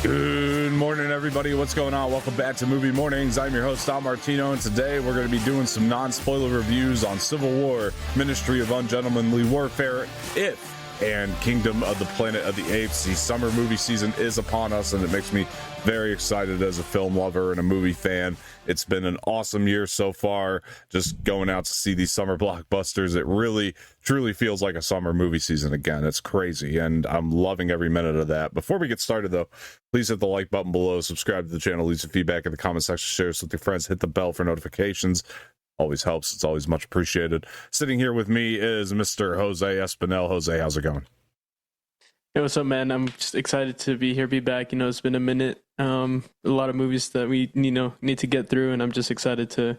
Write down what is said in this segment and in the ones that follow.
Good morning, everybody. What's going on? Welcome back to Movie Mornings. I'm your host, Al Martino, and today we're going to be doing some non-spoiler reviews on Civil War, Ministry of Ungentlemanly Warfare, and Kingdom of the Planet of the Apes. The summer movie season is upon us, and it makes me very excited as a film lover and a movie fan. It's been an awesome year so far, just going out to see these summer blockbusters. It really, truly feels like a summer movie season again. It's crazy, and I'm loving every minute of that. Before we get started, though, please hit the like button below, subscribe to the channel, leave some feedback in the comment section, share this with your friends, hit the bell for notifications. Always helps. It's always much appreciated. Sitting here with me is Mr. Jose Espinel. Jose, how's it going? Hey, what's up, man? I'm just excited to be here, be back. You know, it's been a minute. A lot of movies that we need to get through, and I'm just excited to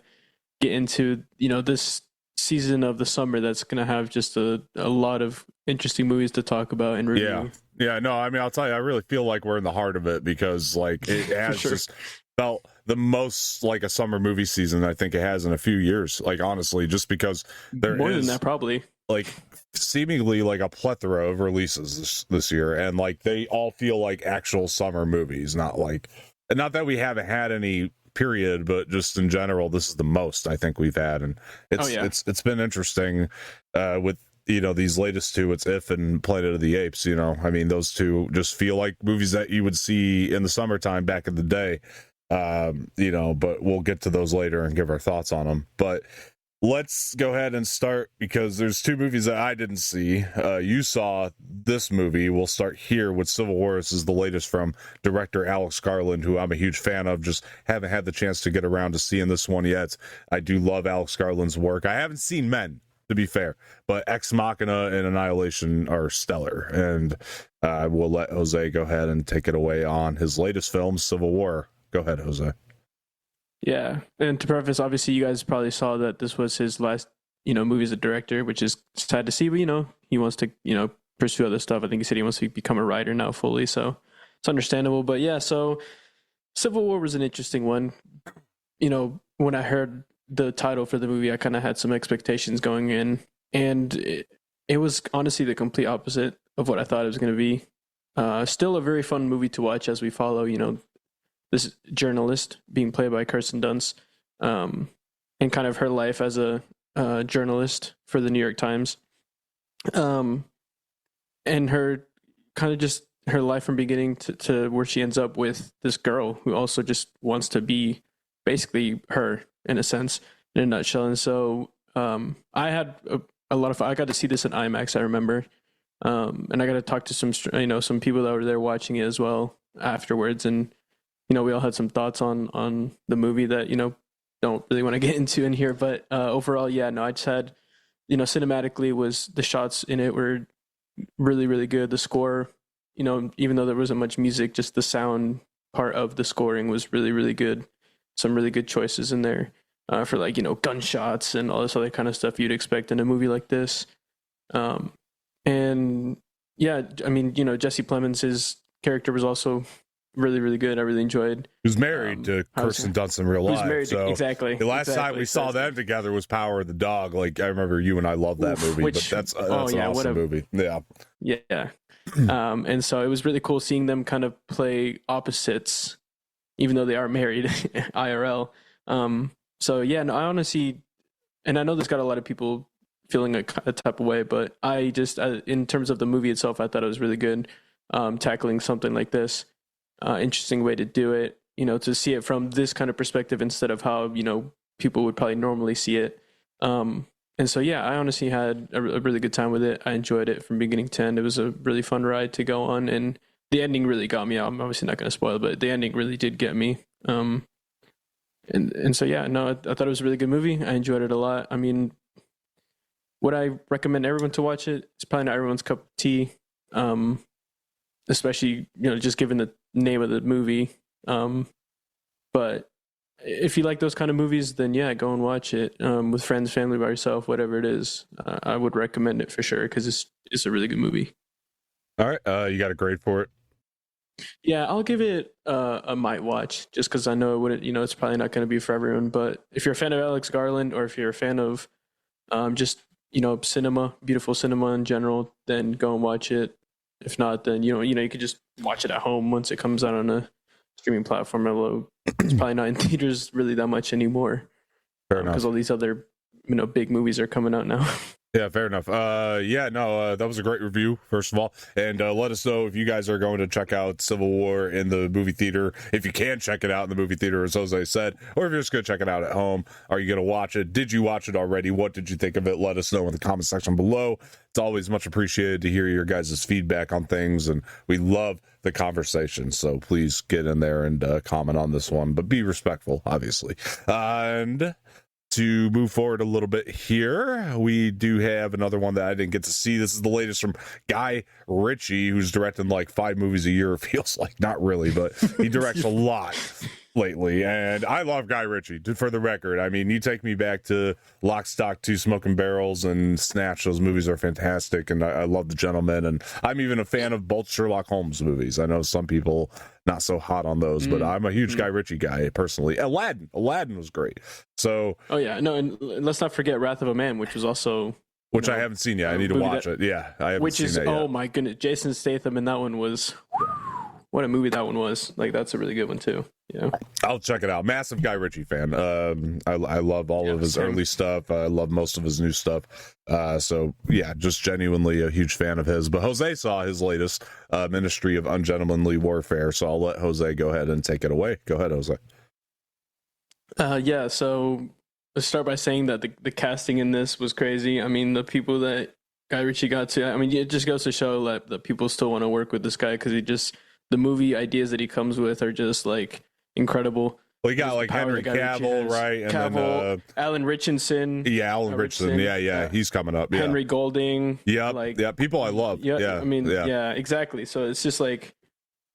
get into this season of the summer that's going to have just a lot of interesting movies to talk about and review. Yeah. No, I mean, I'll tell you, I really feel like we're in the heart of it because, like, it has just felt the most like a summer movie season I think it has in a few years. Like, honestly, just because there more is than that, probably like seemingly like a plethora of releases this year, and like they all feel like actual summer movies, not that we haven't had any period, but just in general, this is the most I think we've had, and it's been interesting with these latest two. It's If and Planet of the Apes. I mean, those two just feel like movies that you would see in the summertime back in the day. But we'll get to those later and give our thoughts on them. But let's go ahead and start because there's two movies that I didn't see. You saw this movie. We'll start here with Civil War. This is the latest from director Alex Garland, who I'm a huge fan of. Just haven't had the chance to get around to seeing this one yet. I do love Alex Garland's work. I haven't seen Men, to be fair, but Ex Machina and Annihilation are stellar. And we'll let Jose go ahead and take it away on his latest film, Civil War. Go ahead, Jose. Yeah, and to preface, obviously you guys probably saw that this was his last movie as a director, which is sad to see, but he wants to pursue other stuff. I think he said he wants to become a writer now fully, so it's understandable. But yeah, so Civil War was an interesting one. When I heard the title for the movie, I kind of had some expectations going in, and it was honestly the complete opposite of what I thought it was going to be. Still a very fun movie to watch as we follow this journalist being played by Kirsten Dunst, and kind of her life as a journalist for the New York Times, and her kind of just her life from beginning to where she ends up with this girl who also just wants to be basically her in a sense, in a nutshell. And so I had a lot of fun. I got to see this in IMAX, I remember, and I got to talk to some people that were there watching it as well afterwards, and we all had some thoughts on the movie that, don't really want to get into in here. But overall, I just had, cinematically the shots in it were really, really good. The score, even though there wasn't much music, just the sound part of the scoring was really, really good. Some really good choices in there for gunshots and all this other kind of stuff you'd expect in a movie like this. And yeah, I mean, Jesse Plemons' character was also really, really good. I really enjoyed. He was married to Kirsten Dunst in real life. Exactly. The last time we saw them together was Power of the Dog. Like, I remember you and I loved that movie, but that's an awesome movie. Yeah. Yeah. And so it was really cool seeing them kind of play opposites, even though they are married IRL. So yeah, no, I honestly, and I know this got a lot of people feeling a type of way, but I just, in terms of the movie itself, I thought it was really good, tackling something like this. Interesting way to do it, to see it from this kind of perspective instead of how, people would probably normally see it. And so, yeah, I honestly had a really good time with it. I enjoyed it from beginning to end. It was a really fun ride to go on, and the ending really got me. I'm obviously not going to spoil it, but the ending really did get me. And so, yeah, no, I thought it was a really good movie. I enjoyed it a lot. I mean, would I recommend everyone to watch it? It's probably not everyone's cup of tea, especially, just given the name of the movie. But if you like those kind of movies, then yeah, go and watch it with friends, family, by yourself, whatever it is. I would recommend it for sure because it's a really good movie. All right, you got a grade for it? Yeah, I'll give it a might watch just because I know it wouldn't. It's probably not going to be for everyone. But if you're a fan of Alex Garland, or if you're a fan of just cinema, beautiful cinema in general, then go and watch it. If not, then you could just watch it at home once it comes out on a streaming platform. Although it's probably not in theaters really that much anymore. Fair enough. Because all these other big movies are coming out now. Yeah, fair enough. That was a great review, first of all. And let us know if you guys are going to check out Civil War in the movie theater, if you can check it out in the movie theater, as Jose said, or if you're just going to check it out at home. Are you going to watch it? Did you watch it already? What did you think of it? Let us know in the comment section below. It's always much appreciated to hear your guys' feedback on things, and we love the conversation. So please get in there and comment on this one, but be respectful, obviously. And to move forward a little bit here, we do have another one that I didn't get to see. This is the latest from Guy Ritchie, who's directing like 5 movies a year, it feels like. Not really, but he directs a lot lately. And I love Guy Ritchie, for the record. I mean, you take me back to Lock, Stock, 2 Smoking Barrels and Snatch. Those movies are fantastic, and I love The Gentleman. And I'm even a fan of both Sherlock Holmes movies. I know some people not so hot on those, but I'm a huge Guy Ritchie guy personally. Aladdin was great. So and let's not forget Wrath of a Man, which was also I haven't seen yet. I need to watch it. Yeah, I haven't seen that yet. Oh my goodness, Jason Statham in that one was what a movie that one was. Like, that's a really good one too. Yeah, I'll check it out. Massive Guy Ritchie fan. I love all of his early stuff. I love most of his new stuff. So yeah, just genuinely a huge fan of his. But Jose saw his latest Ministry of Ungentlemanly Warfare, so I'll let Jose go ahead and take it away. Go ahead, Jose. So let's start by saying that the casting in this was crazy. I mean, the people that Guy Ritchie got to, I mean, it just goes to show that people still want to work with this guy, because the movie ideas that he comes with are just like incredible. Well, you got like Henry Cavill, right? And then Alan Richardson. Yeah, Alan Richardson. Yeah, he's coming up. Yeah. Henry Golding. Yeah, people I love. Yeah, I mean, yeah, exactly. So it's just like,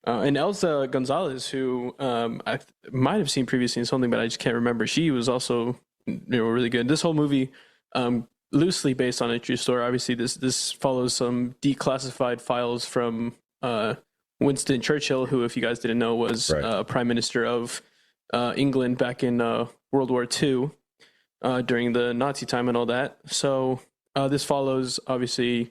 and Elsa Gonzalez, who I might have seen previously in something, but I just can't remember. She was also really good. This whole movie, loosely based on a true story. Obviously, this follows some declassified files from Winston Churchill, who, if you guys didn't know, was Prime Minister of England back in World War II during the Nazi time and all that. So this follows, obviously,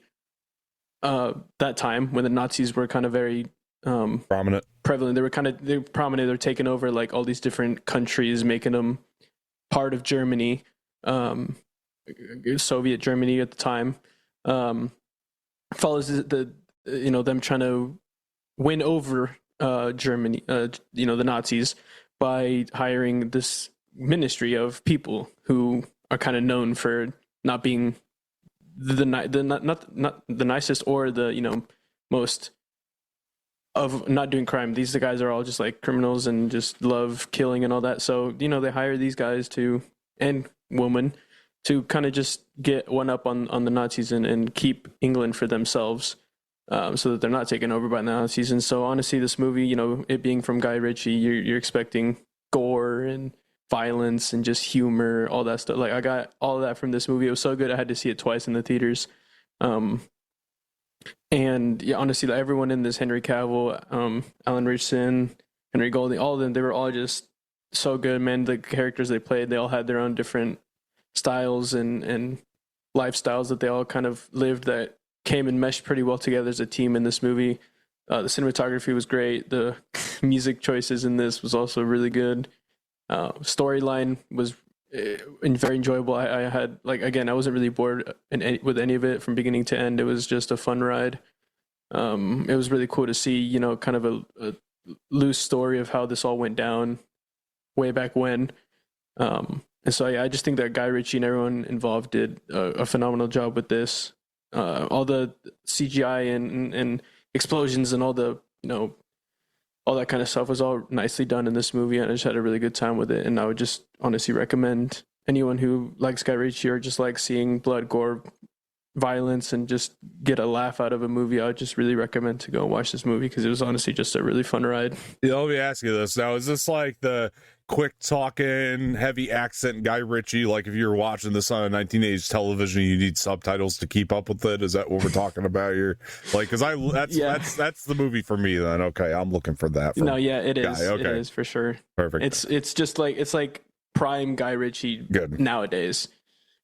that time when the Nazis were kind of very prevalent. They were prominent. They're taking over like all these different countries, making them part of Germany, Soviet Germany at the time. Follows them trying to win over Germany, the Nazis, by hiring this ministry of people who are kind of known for not being not the nicest or the most of not doing crime. These guys are all just like criminals and just love killing and all that. So they hire these guys and women to kind of just get one up on the Nazis and keep England for themselves. So that they're not taken over by the Nazis. And so honestly, this movie, it being from Guy Ritchie, you're expecting gore and violence and just humor, all that stuff. Like, I got all of that from this movie. It was so good, I had to see it twice in the theaters. And yeah, honestly, like, everyone in this, Henry Cavill, Alan Richardson, Henry Golding, all of them, they were all just so good, man. The characters they played, they all had their own different styles and lifestyles that they all kind of lived that came and meshed pretty well together as a team in this movie. The cinematography was great. The music choices in this was also really good. Storyline was very enjoyable. I had, like, again, I wasn't really bored with any of it from beginning to end. It was just a fun ride. It was really cool to see, kind of a loose story of how this all went down way back when. And so, yeah, I just think that Guy Ritchie and everyone involved did a phenomenal job with this. All the CGI and explosions and all the, all that kind of stuff was all nicely done in this movie, and I just had a really good time with it. And I would just honestly recommend anyone who likes Guy Ritchie or just likes seeing blood, gore, violence, and just get a laugh out of a movie, I would just really recommend to go watch this movie, because it was honestly just a really fun ride. Yeah, let me ask you this now. Is this like the quick talking, heavy accent Guy Ritchie? Like, if you're watching this on a 1980s television, you need subtitles to keep up with it? Is that what we're talking about here? Like, because that's the movie for me then. Okay, I'm looking for that. No, yeah, it is. Okay. It is for sure. Perfect. It's just like, it's like prime Guy Ritchie nowadays,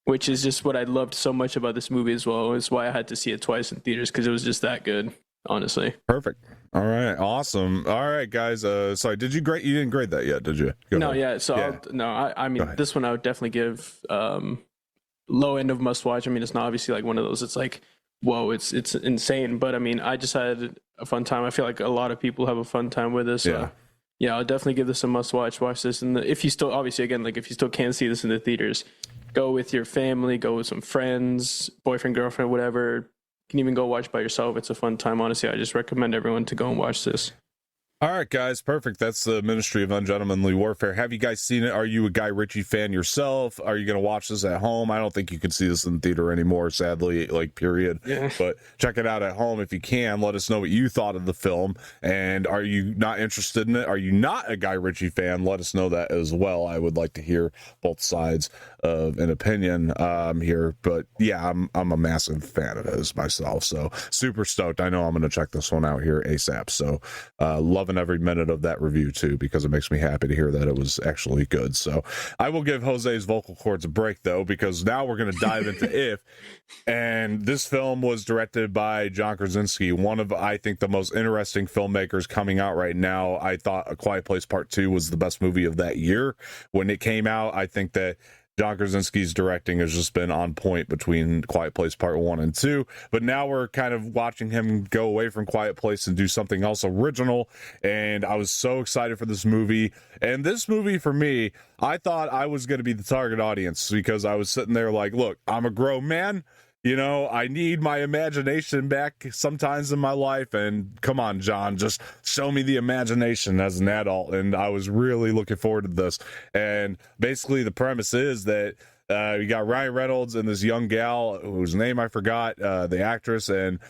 which is just what I loved so much about this movie as well. It's why I had to see it twice in theaters, because it was just that good. honestly. Perfect. All right, awesome. All right, guys. Sorry, did you grade? You didn't grade that yet, did you? No, yeah. So I mean, this one I would definitely give low end of must watch. I mean, it's not obviously like one of those. It's like, whoa, it's insane. But I mean, I just had a fun time. I feel like a lot of people have a fun time with this. Yeah, I'll definitely give this a must watch. Watch this, and if you still, obviously, again, like if you still can't see this in the theaters, go with your family, go with some friends, boyfriend, girlfriend, whatever. You can even go watch by yourself. It's a fun time. Honestly, I just recommend everyone to go and watch this. All right, guys, perfect. That's the Ministry of Ungentlemanly Warfare. Have you guys seen it? Are you a Guy Ritchie fan yourself? Are you going to watch this at home? I don't think you can see this in the theater anymore, sadly, like, period. Yeah. But check it out at home if you can. Let us know what you thought of the film. And are you not interested in it? Are you not a Guy Ritchie fan? Let us know that as well. I would like to hear both sides of an opinion here. But yeah, I'm a massive fan of his myself. So super stoked. I know I'm going to check this one out here ASAP. So loving every minute of that review too, because it makes me happy to hear that it was actually good. So I will give Jose's vocal cords a break though, because now we're going to dive into If. And this film was directed by John Krasinski, one of, I think, the most interesting filmmakers coming out right now. I thought A Quiet Place Part 2 was the best movie of that year when it came out. I think that John Krasinski's directing has just been on point between Quiet Place Part 1 and 2, but now we're kind of watching him go away from Quiet Place and do something else original, and I was so excited for this movie. And this movie, for me, I thought I was going to be the target audience, because I was sitting there like, look, I'm a grown man. You know, I need my imagination back sometimes in my life, and come on, John, just show me the imagination as an adult. And I was really looking forward to this. And basically the premise is that you got Ryan Reynolds and this young gal whose name I forgot, the actress, and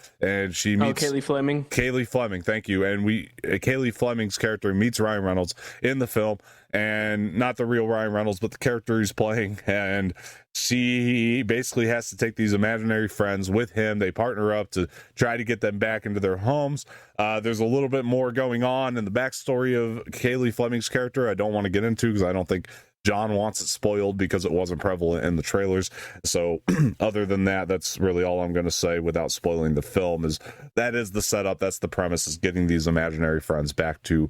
she meets Kaylee Fleming. Kaylee Fleming, thank you. And Kaylee Fleming's character meets Ryan Reynolds in the film, and not the real Ryan Reynolds, but the character he's playing. And she basically has to take these imaginary friends with him. They partner up to try to get them back into their homes. There's a little bit more going on in the backstory of Kaylee Fleming's character I don't want to get into, because I don't think John wants it spoiled, because it wasn't prevalent in the trailers. So other than that, that's really all I'm going to say without spoiling the film. Is that is the setup, that's the premise, is getting these imaginary friends back to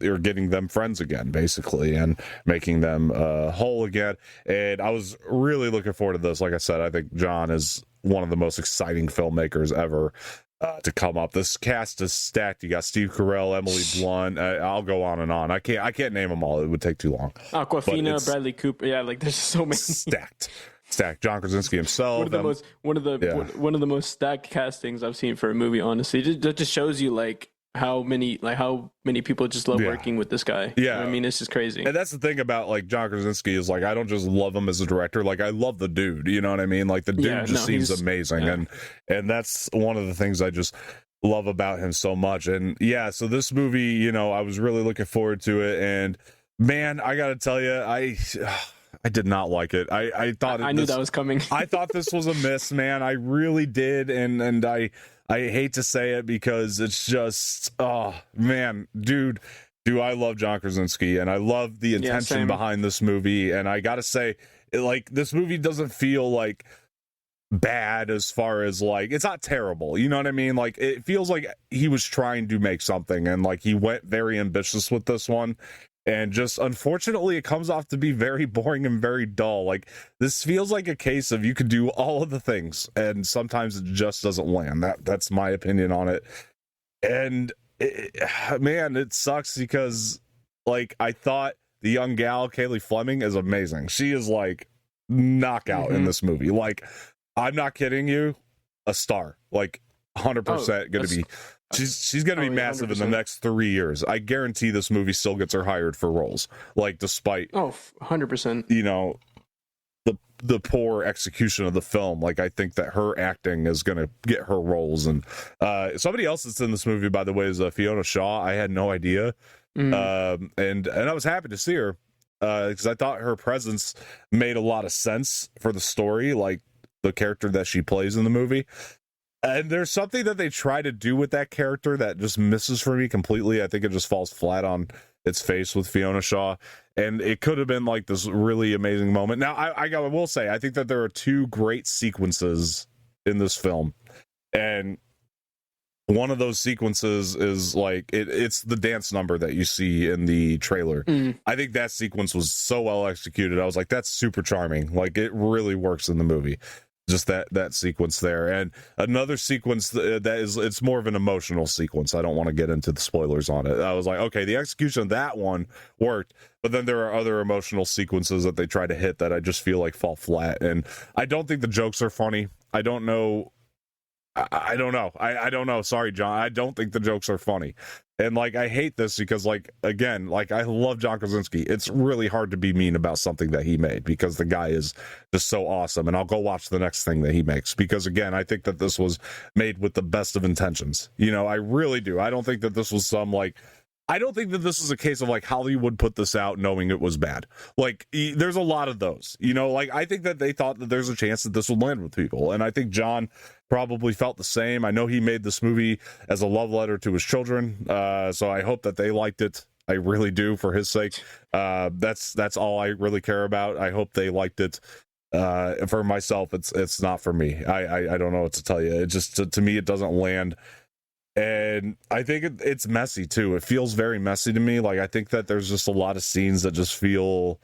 or getting them friends again, basically, and making them whole again. And I was really looking forward to this. Like I said, I think John is one of the most exciting filmmakers ever to come up. This cast is stacked. You got Steve Carell, Emily Blunt. I'll go on and on. I can't name them all. It would take too long. Aquafina, Bradley Cooper. Yeah, like there's so many. Stacked. John Krasinski himself. One of the most stacked castings I've seen for a movie. Honestly, that just shows you like how many people just love working with this guy. Yeah, I mean, it's just crazy. And that's the thing about like John Krasinski, is like, I don't just love him as a director, like I love the dude, you know what I mean? Like the dude seems amazing. And that's one of the things I just love about him so much. And yeah, so this movie, you know, I was really looking forward to it, and man, I gotta tell you, I did not like it. I thought I knew that was coming. I thought this was a miss, man. I really did. And I hate to say it, because it's just, oh man, dude, do I love John Krasinski, and I love the intention behind this movie. And I gotta say, like, this movie doesn't feel like bad, as far as like, it's not terrible, you know what I mean? Like, it feels like he was trying to make something, and like he went very ambitious with this one. And just unfortunately, it comes off to be very boring and very dull. Like, this feels like a case of you could do all of the things, and sometimes it just doesn't land. That's my opinion on it. And man, it sucks, because like I thought the young gal Kaylee Fleming is amazing. She is like knockout in this movie. Like, I'm not kidding you, a star. Like 100% going to be. She's going to be massive 100%. In the next 3 years. I guarantee this movie still gets her hired for roles. Like, despite 100%. You know, the poor execution of the film. Like, I think that her acting is going to get her roles. And somebody else that's in this movie, by the way, is Fiona Shaw. I had no idea, and I was happy to see her, because I thought her presence made a lot of sense for the story, like the character that she plays in the movie. And there's something that they try to do with that character that just misses for me completely. I think it just falls flat on its face with Fiona Shaw. And it could have been like this really amazing moment. Now, I will say, I think that there are two great sequences in this film. And one of those sequences is like it's the dance number that you see in the trailer. I think that sequence was so well executed. I was like, that's super charming. Like, it really works in the movie. Just that sequence there. And another sequence that is, it's more of an emotional sequence. I don't want to get into the spoilers on it. I was like, okay, the execution of that one worked, but then there are other emotional sequences that they try to hit that I just feel like fall flat. And I don't think the jokes are funny. I don't know. I don't know. I don't know. Sorry, John. I don't think the jokes are funny. And like, I hate this because, like, again, like, I love John Krasinski. It's really hard to be mean about something that he made because the guy is just so awesome. And I'll go watch the next thing that he makes because, again, I think that this was made with the best of intentions. You know, I really do. I don't think that this was some, like, I don't think that this is a case of like Hollywood put this out knowing it was bad. Like, there's a lot of those, you know, like, I think that they thought that there's a chance that this would land with people. And I think John probably felt the same. I know he made this movie as a love letter to his children. So I hope that they liked it. I really do, for his sake. That's all I really care about. I hope they liked it. For myself, it's not for me. I don't know what to tell you. It just, to me, it doesn't land. And I think it's messy too. It feels very messy to me. Like, I think that there's just a lot of scenes that just feel,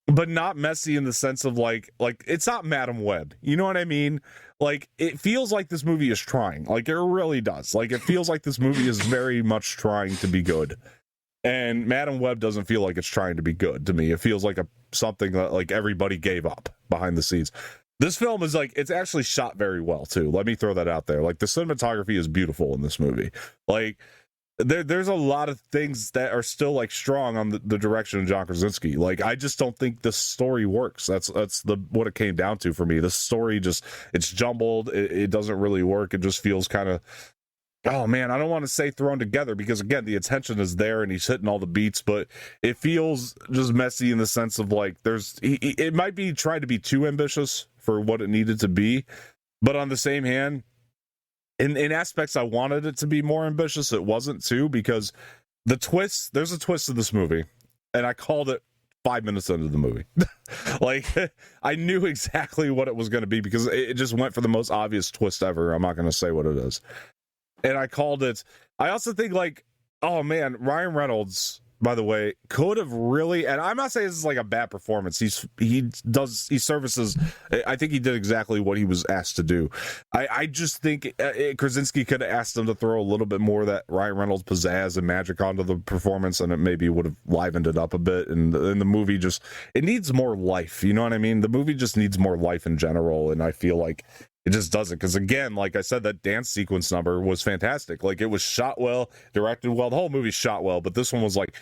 but not messy in the sense of like it's not Madam Web. You know what I mean? Like, it feels like this movie is trying. Like, it really does. Like, it feels like this movie is very much trying to be good. And Madam Web doesn't feel like it's trying to be good to me. It feels like something that like everybody gave up behind the scenes. This film is like, it's actually shot very well too. Let me throw that out there. Like, the cinematography is beautiful in this movie. Like, there's a lot of things that are still like strong on the direction of John Krasinski. Like, I just don't think the story works. That's what it came down to for me. The story just, it's jumbled. It doesn't really work. It just feels kind of, oh man, I don't want to say thrown together because, again, the attention is there and he's hitting all the beats, but it feels just messy in the sense of like it might be trying to be too ambitious for what it needed to be, but on the same hand, in aspects I wanted it to be more ambitious, it wasn't too, because there's a twist in this movie, and I called it 5 minutes into the movie. Like, I knew exactly what it was going to be because it just went for the most obvious twist ever. I'm not going to say what it is. And I called it. I also think, like, oh man, Ryan Reynolds, by the way, could have really, and I'm not saying this is like a bad performance. He services. I think he did exactly what he was asked to do. I just think Krasinski could have asked him to throw a little bit more of that Ryan Reynolds pizzazz and magic onto the performance, and it maybe would have livened it up a bit. And the movie just, it needs more life. You know what I mean? The movie just needs more life in general, and I feel like it just doesn't, because again, like I said, that dance sequence number was fantastic. Like, it was shot well, directed well, the whole movie shot well, but this one was like,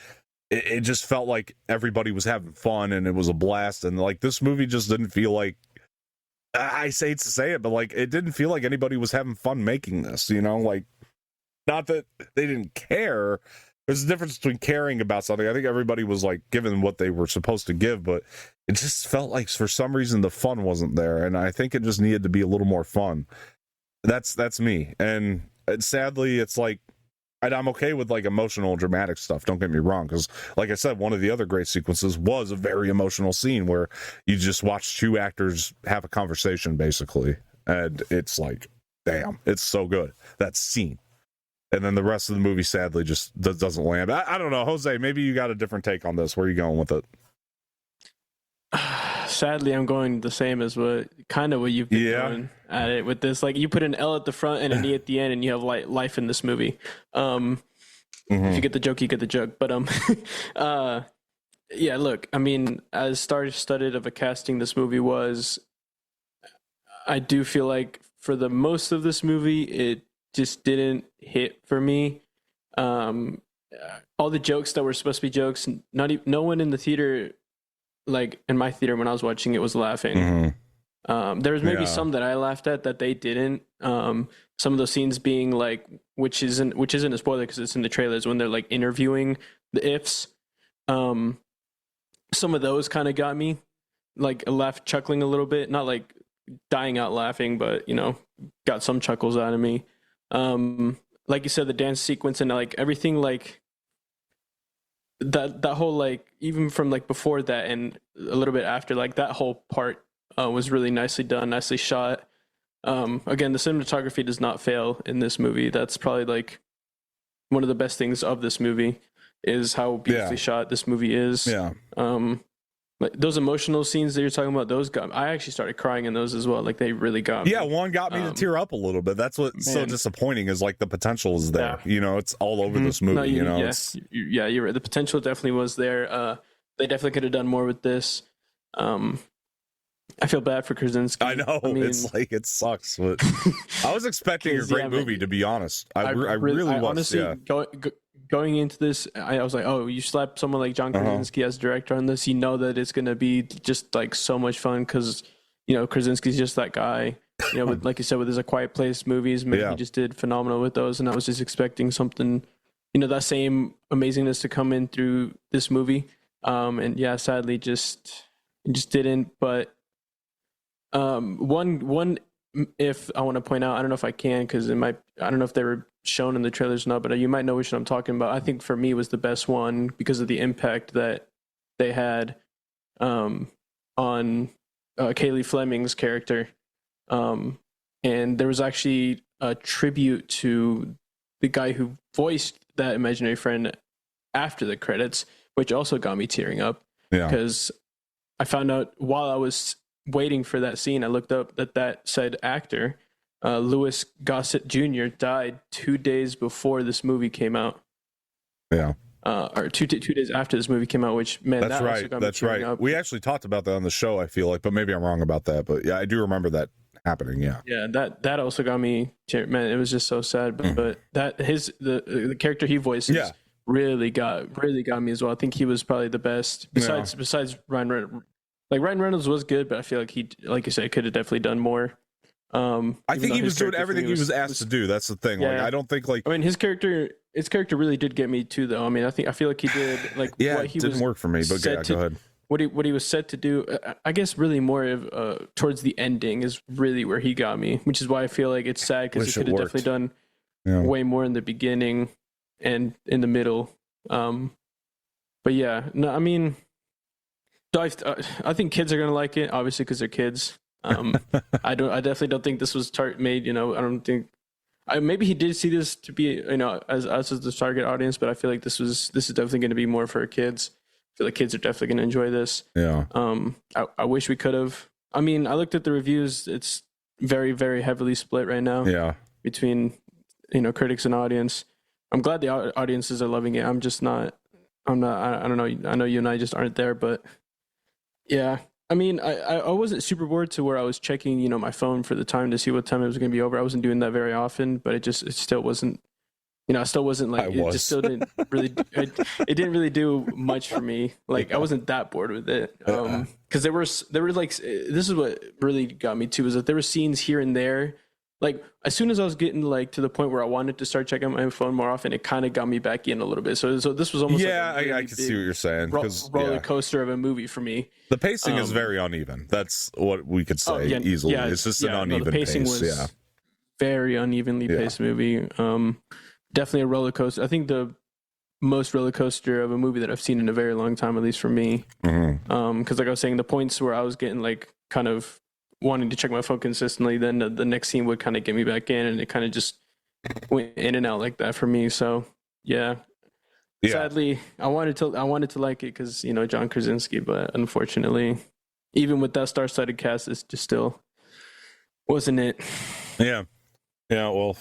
it just felt like everybody was having fun and it was a blast. And like, this movie just didn't feel like, I hate to say it, but like, it didn't feel like anybody was having fun making this, you know? Like, not that they didn't care. There's a difference between caring about something. I think everybody was like given what they were supposed to give, but it just felt like for some reason the fun wasn't there, and I think it just needed to be a little more fun. That's me, and sadly, it's like, and I'm okay with like emotional, dramatic stuff. Don't get me wrong, because like I said, one of the other great sequences was a very emotional scene where you just watch two actors have a conversation, basically, and it's like, damn, it's so good, that scene. And then the rest of the movie, sadly, just doesn't land. I don't know, Jose, maybe you got a different take on this. Where are you going with it? Sadly, I'm going the same as what you've been going at it with this. Like, you put an L at the front and an E at the end, and you have life in this movie. If you get the joke, you get the joke. But yeah, look, I mean, as star-studded of a casting this movie was, I do feel like for the most of this movie, it just didn't hit for me. All the jokes that were supposed to be jokes, no one in the theater, like in my theater when I was watching it, was laughing. There was maybe some that I laughed at that they didn't. Some of those scenes being like, which isn't a spoiler because it's in the trailers, when they're like interviewing the ifs. Some of those kind of got me, like, chuckling a little bit, not like dying out laughing, but got some chuckles out of me. Like you said, the dance sequence and like everything, like that whole, like, even from like before that and a little bit after, like that whole part was really nicely done, nicely shot. Again, the cinematography does not fail in this movie. That's probably like one of the best things of this movie is how beautifully shot this movie is. Yeah. Like those emotional scenes that you're talking about, I actually started crying in those as well. Like they really got me. Yeah, one got me to tear up a little bit. That's what's so disappointing is like the potential is there. Yeah. You know, it's all over this movie. No, you know, you're right. The potential definitely was there. They definitely could have done more with this. I feel bad for Krasinski. I know. It's like it sucks, but I was expecting a great movie, to be honest. I really was. Honestly, going into this, I was like, oh, you slap someone like John Krasinski as director on this, you know that it's going to be just like so much fun because, you know, Krasinski's just that guy. You know, with, like you said, with his A Quiet Place movies, maybe he just did phenomenal with those. And I was just expecting something, you know, that same amazingness to come in through this movie. And yeah, sadly, just didn't. But one if I want to point out, I don't know if I can because I don't know if they were shown in the trailers or not, but you might know which one I'm talking about. I think for me was the best one because of the impact that they had on Kaylee Fleming's character. And there was actually a tribute to the guy who voiced that imaginary friend after the credits, which also got me tearing up because I found out while I was waiting for that scene, I looked up that said actor, Louis Gossett Jr., died 2 days before this movie came out. Yeah. Or two days after this movie came out, which, man, that's right. That's right. Up. We actually talked about that on the show, I feel like, but maybe I'm wrong about that. But yeah, I do remember that happening. Yeah. Yeah. That also got me, man, it was just so sad. But that the character he voices really got me as well. I think he was probably the best besides Ryan Reynolds. Like Ryan Reynolds was good, but I feel like he, like you said, could have definitely done more. I think he was doing everything he was asked to do. That's the thing. Yeah. Like I don't think like. I mean, his character really did get me too, though. I mean, I feel like he did like. What he didn't work for me, but go ahead. What he was set to do, I guess, really more of towards the ending is really where he got me, which is why I feel like it's sad because he could have definitely done way more in the beginning and in the middle. But yeah, no, I mean. I think kids are gonna like it, obviously, because they're kids. I definitely don't think this was made. You know, I don't think. Maybe he did see this to be, you know, as us as the target audience, but I feel like this is definitely going to be more for kids. I feel like kids are definitely going to enjoy this. Yeah. I wish we could have. I mean, I looked at the reviews. It's very, very heavily split right now. Yeah. Between, you know, critics and audience. I'm glad the audiences are loving it. I'm just not. I don't know. I know you and I just aren't there, but. Yeah, I mean, I wasn't super bored to where I was checking, you know, my phone for the time to see what time it was going to be over. I wasn't doing that very often, but it still wasn't, you know, I still wasn't like, it just still didn't really, it didn't really do much for me. Like I wasn't that bored with it. Cause there were like, this is what really got me too, is that there were scenes here and there. Like as soon as I was getting like to the point where I wanted to start checking my phone more often, it kind of got me back in a little bit. So this was almost I can see what you're saying. Roller coaster of a movie for me. The pacing is very uneven. That's what we could say easily. Yeah, it's just an uneven pace. Was very unevenly paced movie. Definitely a roller coaster. I think the most roller coaster of a movie that I've seen in a very long time, at least for me. Because like I was saying, the points where I was getting like kind of wanting to check my phone consistently, then the next scene would kind of get me back in, and it kind of just went in and out like that for me. So yeah. Sadly, I wanted to like it because, you know, John Krasinski, but unfortunately, even with that star-studded cast, it's just still wasn't it. Yeah. Well,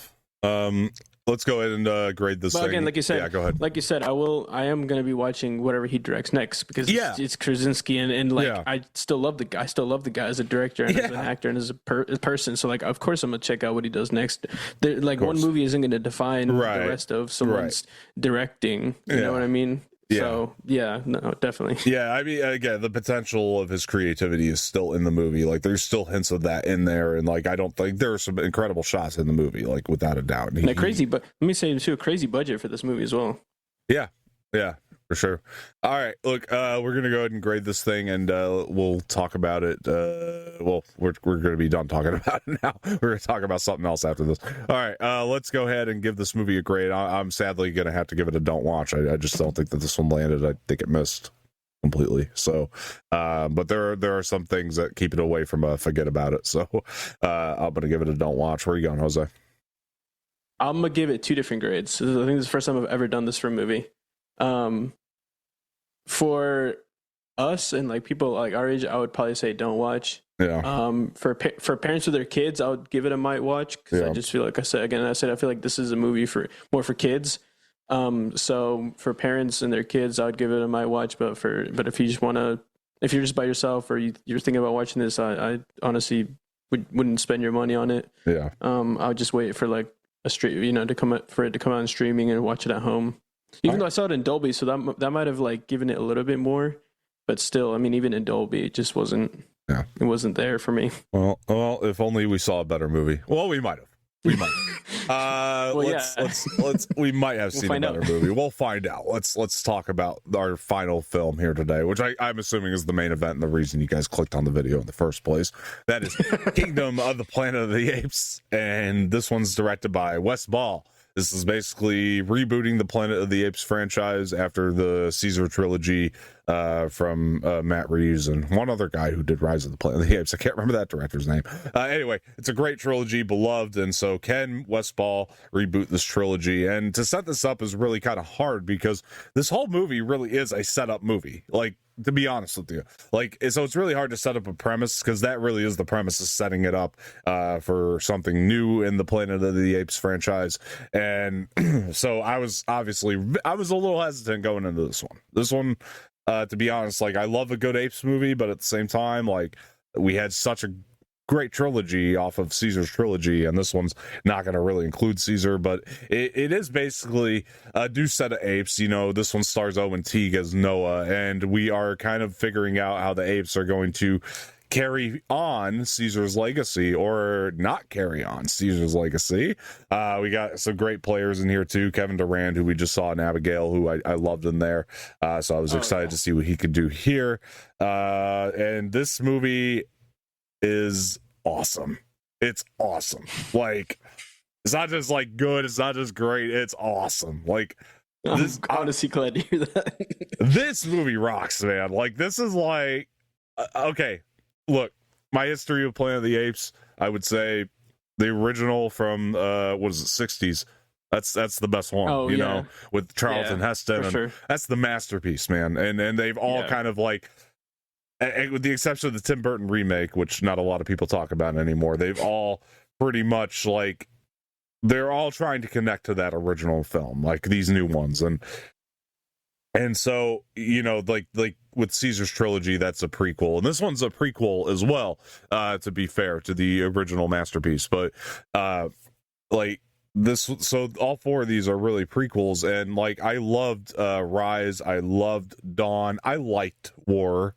let's go ahead and grade this thing. Again, like you said, go ahead. Like you said, I am going to be watching whatever he directs next because it's Krasinski, and I still love the guy. I still love the guy as a director and as an actor and as a person. So like, of course, I'm gonna check out what he does next. One movie isn't going to define the rest of someone's directing. You know what I mean? Yeah. So no, definitely. Yeah, I mean, again, the potential of his creativity is still in the movie. Like, there's still hints of that in there, and like, I don't think there are some incredible shots in the movie, like without a doubt. But let me say too, a crazy budget for this movie as well. Yeah, for sure. All right, look, we're gonna go ahead and grade this thing, and we'll talk about it. We're gonna be done talking about it now. We're gonna talk about something else after this. All right, let's go ahead and give this movie a grade. I'm sadly gonna have to give it a don't watch. I just don't think that this one landed. I think it missed. completely. So, but there are some things that keep it away from forget about it. So, I'm gonna give it a don't watch. Where are you going, Jose? I'm gonna give it 2 different grades. I think this is the first time I've ever done this for a movie. For us and like people like our age, I would probably say don't watch. Yeah. For parents with their kids, I would give it a might watch because I just feel like I feel like this is a movie for more for kids. So for parents and their kids, I would give it a might watch. But if you just if you're just by yourself or you're thinking about watching this, I honestly wouldn't spend your money on it. Yeah. I would just wait for like a stream, to come out on streaming and watch it at home. Even though I saw it in Dolby, so that might have like given it a little bit more, but still, I mean, even in Dolby, it just wasn't. Yeah, it wasn't there for me. Well, if only we saw a better movie. Well, we might have. We might. We might have seen a better movie. We'll find out. Let's talk about our final film here today, which I'm assuming is the main event and the reason you guys clicked on the video in the first place. That is Kingdom of the Planet of the Apes, and this one's directed by Wes Ball. This is basically rebooting the Planet of the Apes franchise after the Caesar trilogy from Matt Reeves and one other guy who did Rise of the Planet of the Apes. I can't remember that director's name. Anyway, it's a great trilogy, beloved, and so can Wes Ball reboot this trilogy? And to set this up is really kind of hard because this whole movie really is a setup movie. Like, to be honest with you, so it's really hard to set up a premise because that really is the premise, is setting it up for something new in the Planet of the Apes franchise. And so I was a little hesitant going into this one, to be honest. Like, I love a good Apes movie, but at the same time, like, we had such a great trilogy off of Caesar's trilogy, and this one's not going to really include Caesar, but it is basically a new set of apes. This one stars Owen Teague as Noah, and we are kind of figuring out how the apes are going to carry on Caesar's legacy or not carry on Caesar's legacy. We got some great players in here too. Kevin Durant, who we just saw in Abigail, who I loved in there. So I was excited to see what he could do here. And this movie is awesome. It's awesome. Like, it's not just like good, it's not just great, it's awesome. Like, this, I'm honestly glad to hear that. This movie rocks, man. Like, this is like okay, look, my history of Planet of the Apes, I would say the original from what is it, 60s. That's the best one, know, with Charlton Heston. And sure. That's the masterpiece, man. And they've all kind of like, with the exception of the Tim Burton remake, which not a lot of people talk about anymore, they've all pretty much like, they're all trying to connect to that original film, like these new ones. And so, like with Caesar's trilogy, that's a prequel, and this one's a prequel as well, to be fair to the original masterpiece. But like this, so all 4 of these are really prequels, and like I loved Rise, I loved Dawn, I liked War.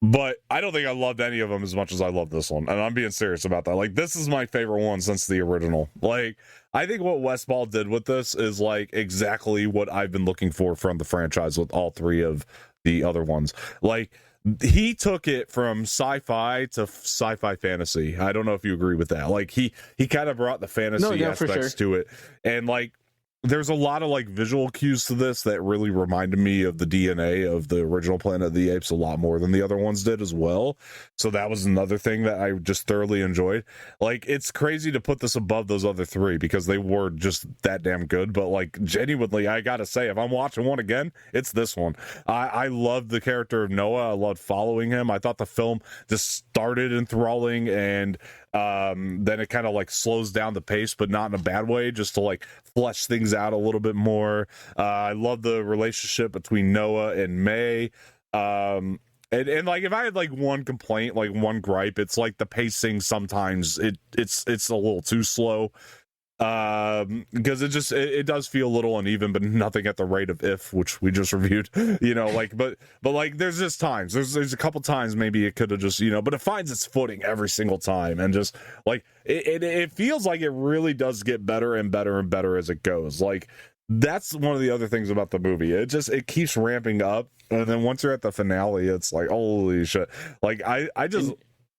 But I don't think I loved any of them as much as I love this one. And I'm being serious about that. Like, this is my favorite one since the original. Like, I think what Wes Ball did with this is, like, exactly what I've been looking for from the franchise with all 3 of the other ones. Like, he took it from sci-fi to sci-fi fantasy. I don't know if you agree with that. Like, he kind of brought the fantasy aspects to it. And, like, there's a lot of like visual cues to this that really reminded me of the DNA of the original Planet of the Apes a lot more than the other ones did as well. So that was another thing that I just thoroughly enjoyed. Like, it's crazy to put this above those other 3 because they were just that damn good. But like, genuinely, I gotta say, if I'm watching one again, it's this one. I loved the character of Noah. I loved following him. I thought the film just started enthralling, and then it kind of like slows down the pace, but not in a bad way, just to like flesh things out a little bit more. I love the relationship between Noah and May. And like, if I had like one complaint, like one gripe, it's like the pacing sometimes it's a little too slow. Because it does feel a little uneven, but nothing at the rate of If, which we just reviewed, like, but like there's just times, there's a couple times maybe it could have just, but it finds its footing every single time, and just like it feels like it really does get better and better and better as it goes. Like, that's one of the other things about the movie. It keeps ramping up, and then once you're at the finale, it's like, holy shit. Like, I just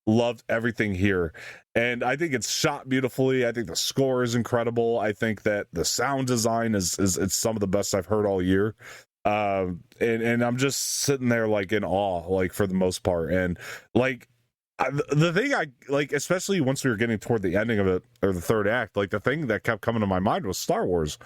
loved everything here, and I think it's shot beautifully. I think the score is incredible. I think that the sound design is it's some of the best I've heard all year. And I'm just sitting there like in awe, like for the most part. And like the thing I like, especially once we were getting toward the ending of it, or the third act, like the thing that kept coming to my mind was Star Wars.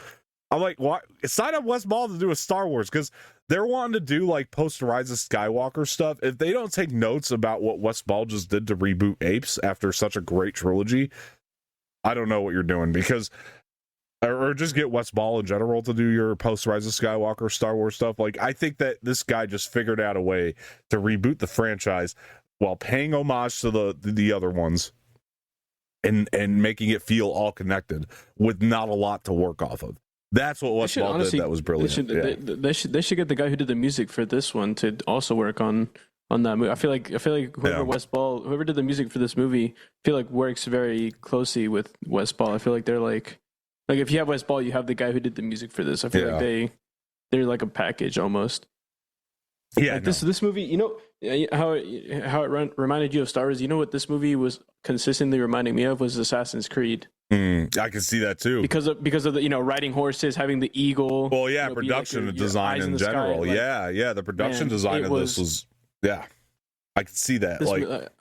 I'm like, what? Sign up West Ball to do a Star Wars, because they're wanting to do like post Rise of Skywalker stuff. If they don't take notes about what West Ball just did to reboot Apes after such a great trilogy, I don't know what you're doing. Because or just get West Ball in general to do your post Rise of Skywalker Star Wars stuff. Like, I think that this guy just figured out a way to reboot the franchise while paying homage to the other ones and making it feel all connected with not a lot to work off of. That's what West Ball did. That was brilliant. They should get the guy who did the music for this one to also work on that movie. I feel like whoever did the music for this movie, I feel like works very closely with West Ball. I feel like they're like if you have West Ball, you have the guy who did the music for this. I feel like they're like a package almost. Yeah, like this movie, you know how it reminded you of Star Wars. You know what this movie was consistently reminding me of was Assassin's Creed. I can see that too because of the riding horses, having the eagle. Well, yeah, production and design in general. Sky, the production design of this was I can see that.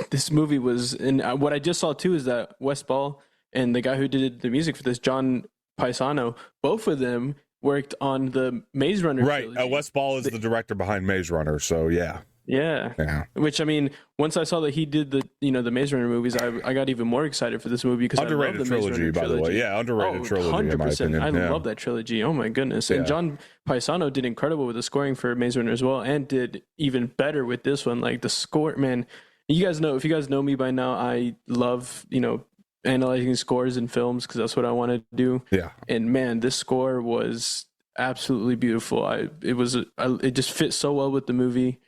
This movie was, and what I just saw too is that West Ball and the guy who did the music for this, John Paisano, both of them worked on the Maze Runner trilogy. West Ball is the director behind Maze Runner, so yeah. Which, I mean, once I saw that he did the Maze Runner movies, I got even more excited for this movie because underrated I love the trilogy, Maze Runner by the way. Yeah, underrated trilogy. 100%. In my opinion. I love that trilogy. Oh my goodness! And John Paisano did incredible with the scoring for Maze Runner as well, and did even better with this one. Like the score, man. If you guys know me by now, I love analyzing scores in films because that's what I want to do. Yeah. And man, this score was absolutely beautiful. It just fit so well with the movie.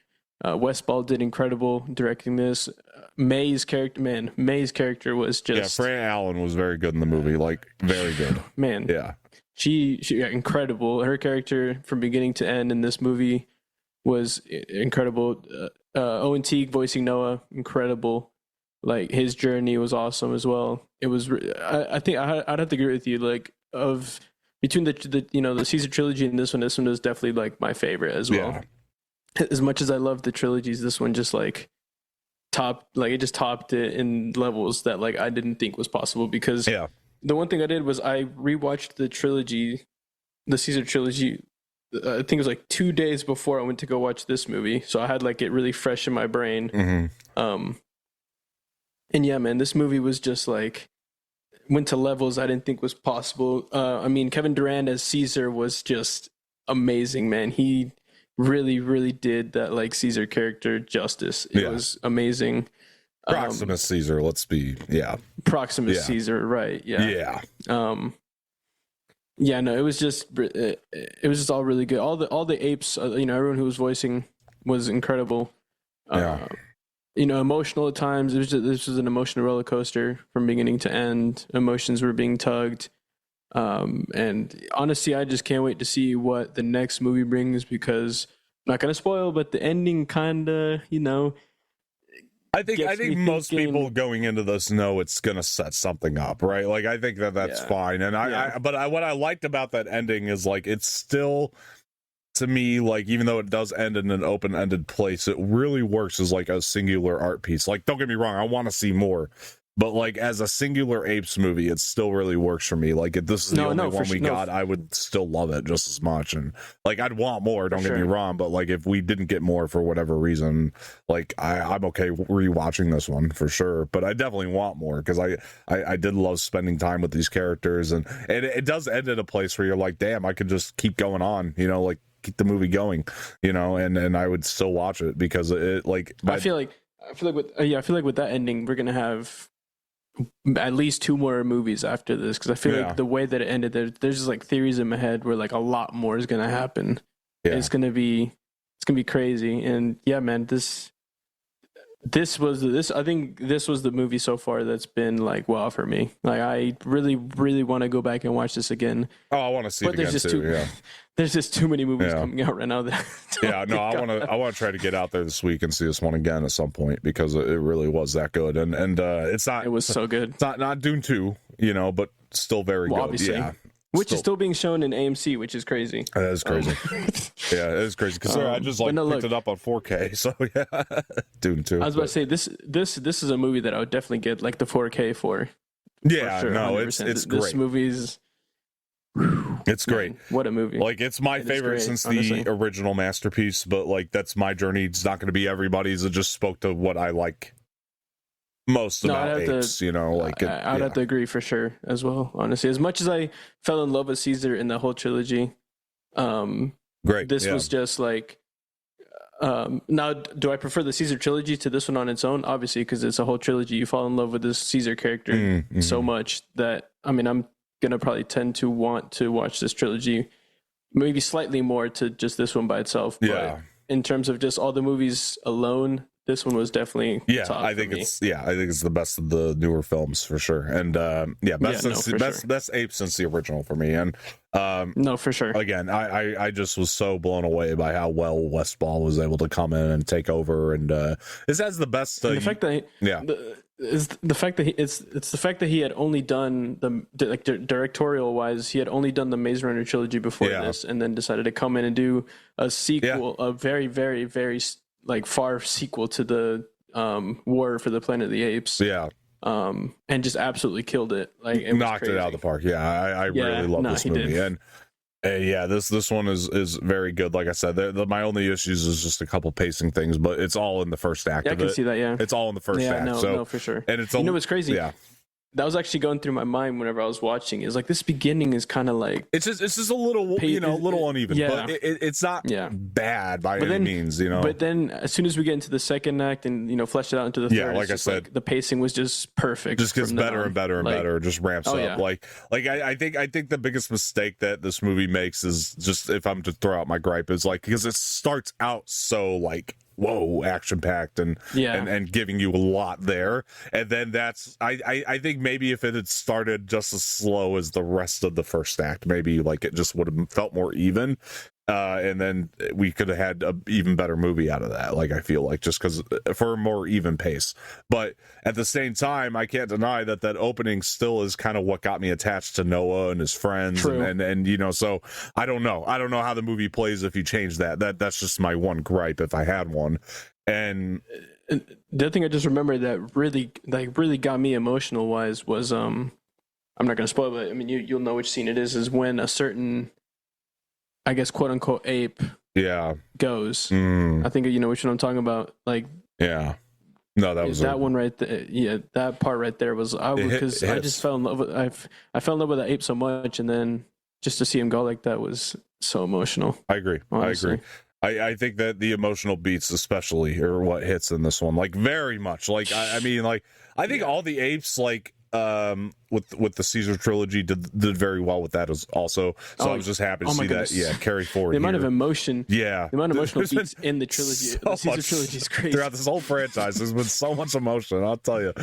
West Ball did incredible directing this. May's character was just Fran Allen was very good in the movie, like very good. Man, yeah, she incredible. Her character from beginning to end in this movie was incredible. Owen Teague voicing Noah, incredible. Like his journey was awesome as well. It was. I think I'd have to agree with you. Like between the Caesar trilogy and this one was definitely like my favorite as well. Yeah. As much as I love the trilogies, this one just topped it in levels that like I didn't think was possible, because the one thing I did was I rewatched the Caesar trilogy. I think it was like 2 days before I went to go watch this movie, so I had like it really fresh in my brain. Mm-hmm. And yeah, man, this movie was just like went to levels I didn't think was possible. I mean, Kevin Durant as Caesar was just amazing, man. He really, really did that like Caesar character justice. It was amazing. Proximus Caesar, Proximus Caesar, right? Yeah. No, it was just all really good. All the apes, everyone who was voicing was incredible. Emotional at times. This was an emotional roller coaster from beginning to end. Emotions were being tugged. And honestly, I just can't wait to see what the next movie brings, because I'm not going to spoil, but the ending kind of, I think most people going into this know it's going to set something up, right? Like, I think that's fine. And but what I liked about that ending is like, it's still, to me, like, even though it does end in an open-ended place, it really works as like a singular art piece. Like, don't get me wrong, I want to see more. But like as a singular Apes movie, it still really works for me. Like if this is the only one we got, I would still love it just as much. And like I'd want more, don't get me wrong, but like if we didn't get more for whatever reason, like I'm okay rewatching this one for sure. But I definitely want more, because I did love spending time with these characters, and it does end at a place where you're like, damn, I could just keep going on, like keep the movie going, and I would still watch it, because it like I feel like with that ending we're gonna have at least 2 more movies after this, because I feel like the way that it ended, there's just like theories in my head where like a lot more is gonna happen. It's gonna be crazy. And yeah, man, I think this was the movie so far that's been like wow for me. Like I really, really want to go back and watch this again. Oh, I want to see it again too. There's just too many movies coming out right now that I want to try to get out there this week and see this one again at some point, because it really was that good. And it was so good. It's not Dune 2, but still very good. Obviously. which is still being shown in AMC, which is crazy. That is crazy. Yeah, it is crazy because I just picked it up on 4K. So yeah, Dune 2. I was about to say this is a movie that I would definitely get like the 4K for. Yeah, sure, no, 100%. it's great. This movie's. It's great. Man, what a movie! Like, it's my favorite great, since honestly. The original masterpiece. But like, that's my journey. It's not going to be everybody's. It just spoke to what I like most about Apes. You know, like I'd have to agree for sure as well. Honestly, as much as I fell in love with Caesar in the whole trilogy, great. This was just like. Now, do I prefer the Caesar trilogy to this one on its own? Obviously, because it's a whole trilogy. You fall in love with this Caesar character so much that I'm gonna probably tend to want to watch this trilogy, maybe slightly more to just this one by itself. Yeah. But in terms of just all the movies alone, this one was definitely top I think it's the best of the newer films for sure. And best Apes since the original for me. And no, for sure. Again, I just was so blown away by how well Westball was able to come in and take over. And this has the best. The fact that the fact that it's the fact that he had only done directorial wise, he had only done the Maze Runner trilogy before this, and then decided to come in and do a sequel, a very, very, very far sequel to the War for the Planet of the Apes. Yeah. And just absolutely killed it. Like, it knocked it out of the park. Yeah, I really love this movie. Did. And this one is very good. Like I said, my only issues is just a couple pacing things, but it's all in the first act. I can see that. Yeah, it's all in the first act. No, for sure. And it's what's crazy? Yeah. That was actually going through my mind whenever I was watching. Is like this beginning is kind of like it's just a little little uneven, but it's not bad by any means, you know. But then as soon as we get into the second act and flesh it out into the third, like I said, the pacing was just perfect. Just gets better and better and better. Just ramps up. Yeah. Like I think the biggest mistake that this movie makes is just, if I'm to throw out my gripe, is like, because it starts out so like, whoa, action packed and giving you a lot there, and then that's I think maybe if it had started just as slow as the rest of the first act, maybe like it just would have felt more even, and then we could have had an even better movie out of that. Like, I feel like, just because for a more even pace. But at the same time, I can't deny that opening still is kind of what got me attached to Noah and his friends. True. And so I don't know how the movie plays if you change that's just my one gripe if I had one. And the other thing I just remembered that really got me emotional wise was I'm not gonna spoil it, but I mean you'll know which scene it is when a certain, I guess, quote unquote ape goes. I think you know which one I'm talking about. Like, yeah. No, that was that one right there. Yeah, that part right there was I just fell in love with I fell in love with that ape so much, and then just to see him go like that was so emotional. I agree. Honestly. I think that the emotional beats especially are what hits in this one, like very much. Like I mean, like I think all the apes, like with the Caesar trilogy did very well with that as also. So I was just happy to see that carry forward. The amount of emotion, the amount of emotional beats in the trilogy, the Caesar trilogy is crazy. Throughout this whole franchise, there's been so much emotion, I'll tell you.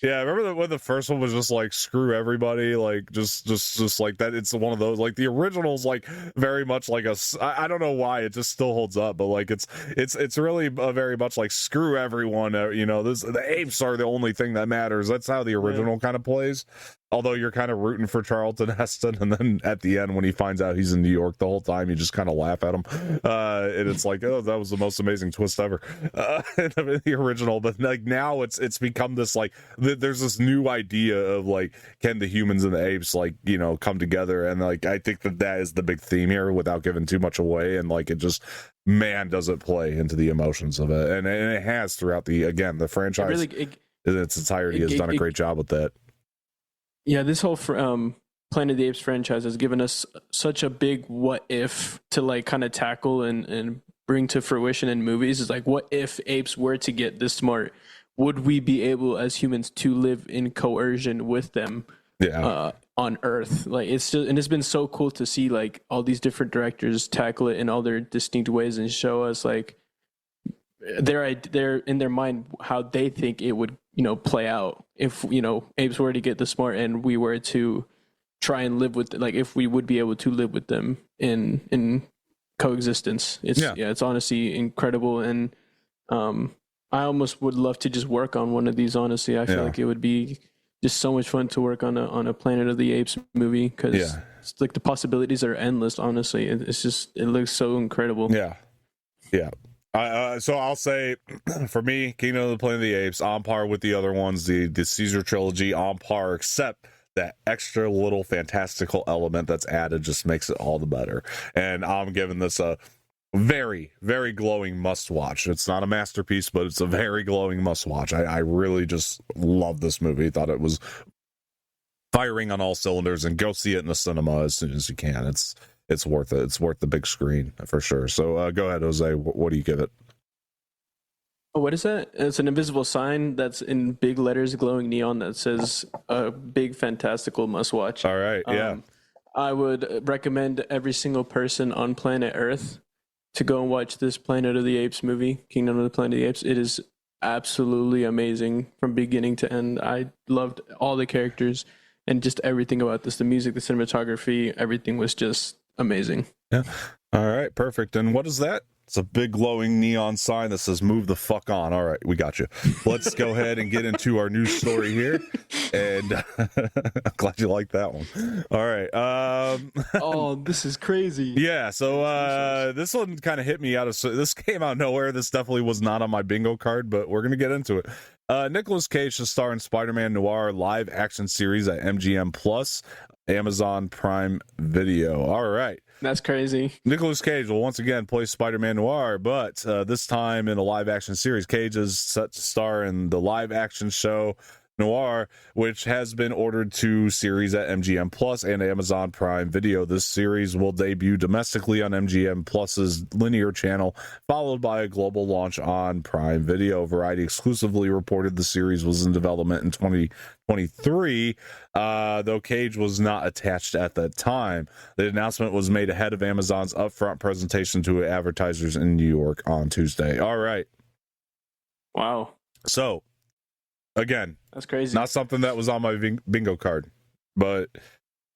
Yeah, remember when the first one was just like screw everybody, like just like that. It's one of those, like the original's like very much like I don't know why it just still holds up, but like it's really very much like screw everyone. The apes are the only thing that matters. That's how the original kind of plays. Although you're kind of rooting for Charlton Heston, and then at the end when he finds out he's in New York the whole time, you just kind of laugh at him, and it's like, oh, that was the most amazing twist ever in the original. But like now it's become this like there's this new idea of like, can the humans and the apes like come together, and like I think that is the big theme here without giving too much away, and like it just does it play into the emotions of it, and it has throughout the franchise in its entirety has done a great job with that. Yeah, this whole Planet of the Apes franchise has given us such a big what if to like kind of tackle and bring to fruition in movies. Is like, what if apes were to get this smart? Would we be able as humans to live in coercion with them on Earth? Like, it's been so cool to see like all these different directors tackle it in all their distinct ways and show us like they're in their mind how they think it would play out if apes were to get the smart and we were to try and live with, like, if we would be able to live with them in coexistence. It's honestly incredible, and I almost would love to just work on one of these. Honestly, I feel like it would be just so much fun to work on a Planet of the Apes movie because Yeah. it's like the possibilities are endless. Honestly, it's just it looks so incredible. Yeah. So I'll say, for me, Kingdom of the Planet of the Apes on par with the other ones, the Caesar trilogy on par, except that extra little fantastical element that's added just makes it all the better. And I'm giving this a very, very glowing must watch. It's not a masterpiece, but it's a very glowing must watch. I really just love this movie. Thought it was firing on all cylinders, and go see it in the cinema as soon as you can. It's worth it. It's worth the big screen for sure. So go ahead, Jose. What do you give it? Oh, what is that? It's an invisible sign that's in big letters, glowing neon, that says a big fantastical must watch. All right, yeah. I would recommend every single person on planet Earth to go and watch this Planet of the Apes movie, Kingdom of the Planet of the Apes. It is absolutely amazing from beginning to end. I loved all the characters and just everything about this. The music, the cinematography, everything was just amazing. Yeah. All right, perfect. And what is that? It's a big glowing neon sign that says "Move the fuck on." All right, we got you. Let's go ahead and get into our news story here. And I'm glad you like that one. All right. Oh, this is crazy. Yeah. So this one kind of hit me out of. This came out of nowhere. This definitely was not on my bingo card, but we're gonna get into it. Nicolas Cage to star in Spider-Man Noir live action series at MGM Plus, Amazon Prime Video. All right. That's crazy. Nicolas Cage will once again play Spider-Man Noir, but this time in a live-action series. Cage is set to star in the live-action show Noir, which has been ordered to series at MGM Plus and Amazon Prime Video. This series will debut domestically on MGM Plus's linear channel, followed by a global launch on Prime Video. Variety exclusively reported the series was in development in 2023, though Cage was not attached at that time. The announcement was made ahead of Amazon's upfront presentation to advertisers in New York on Tuesday. All right. Wow. So, again, that's crazy. Not something that was on my bingo card, but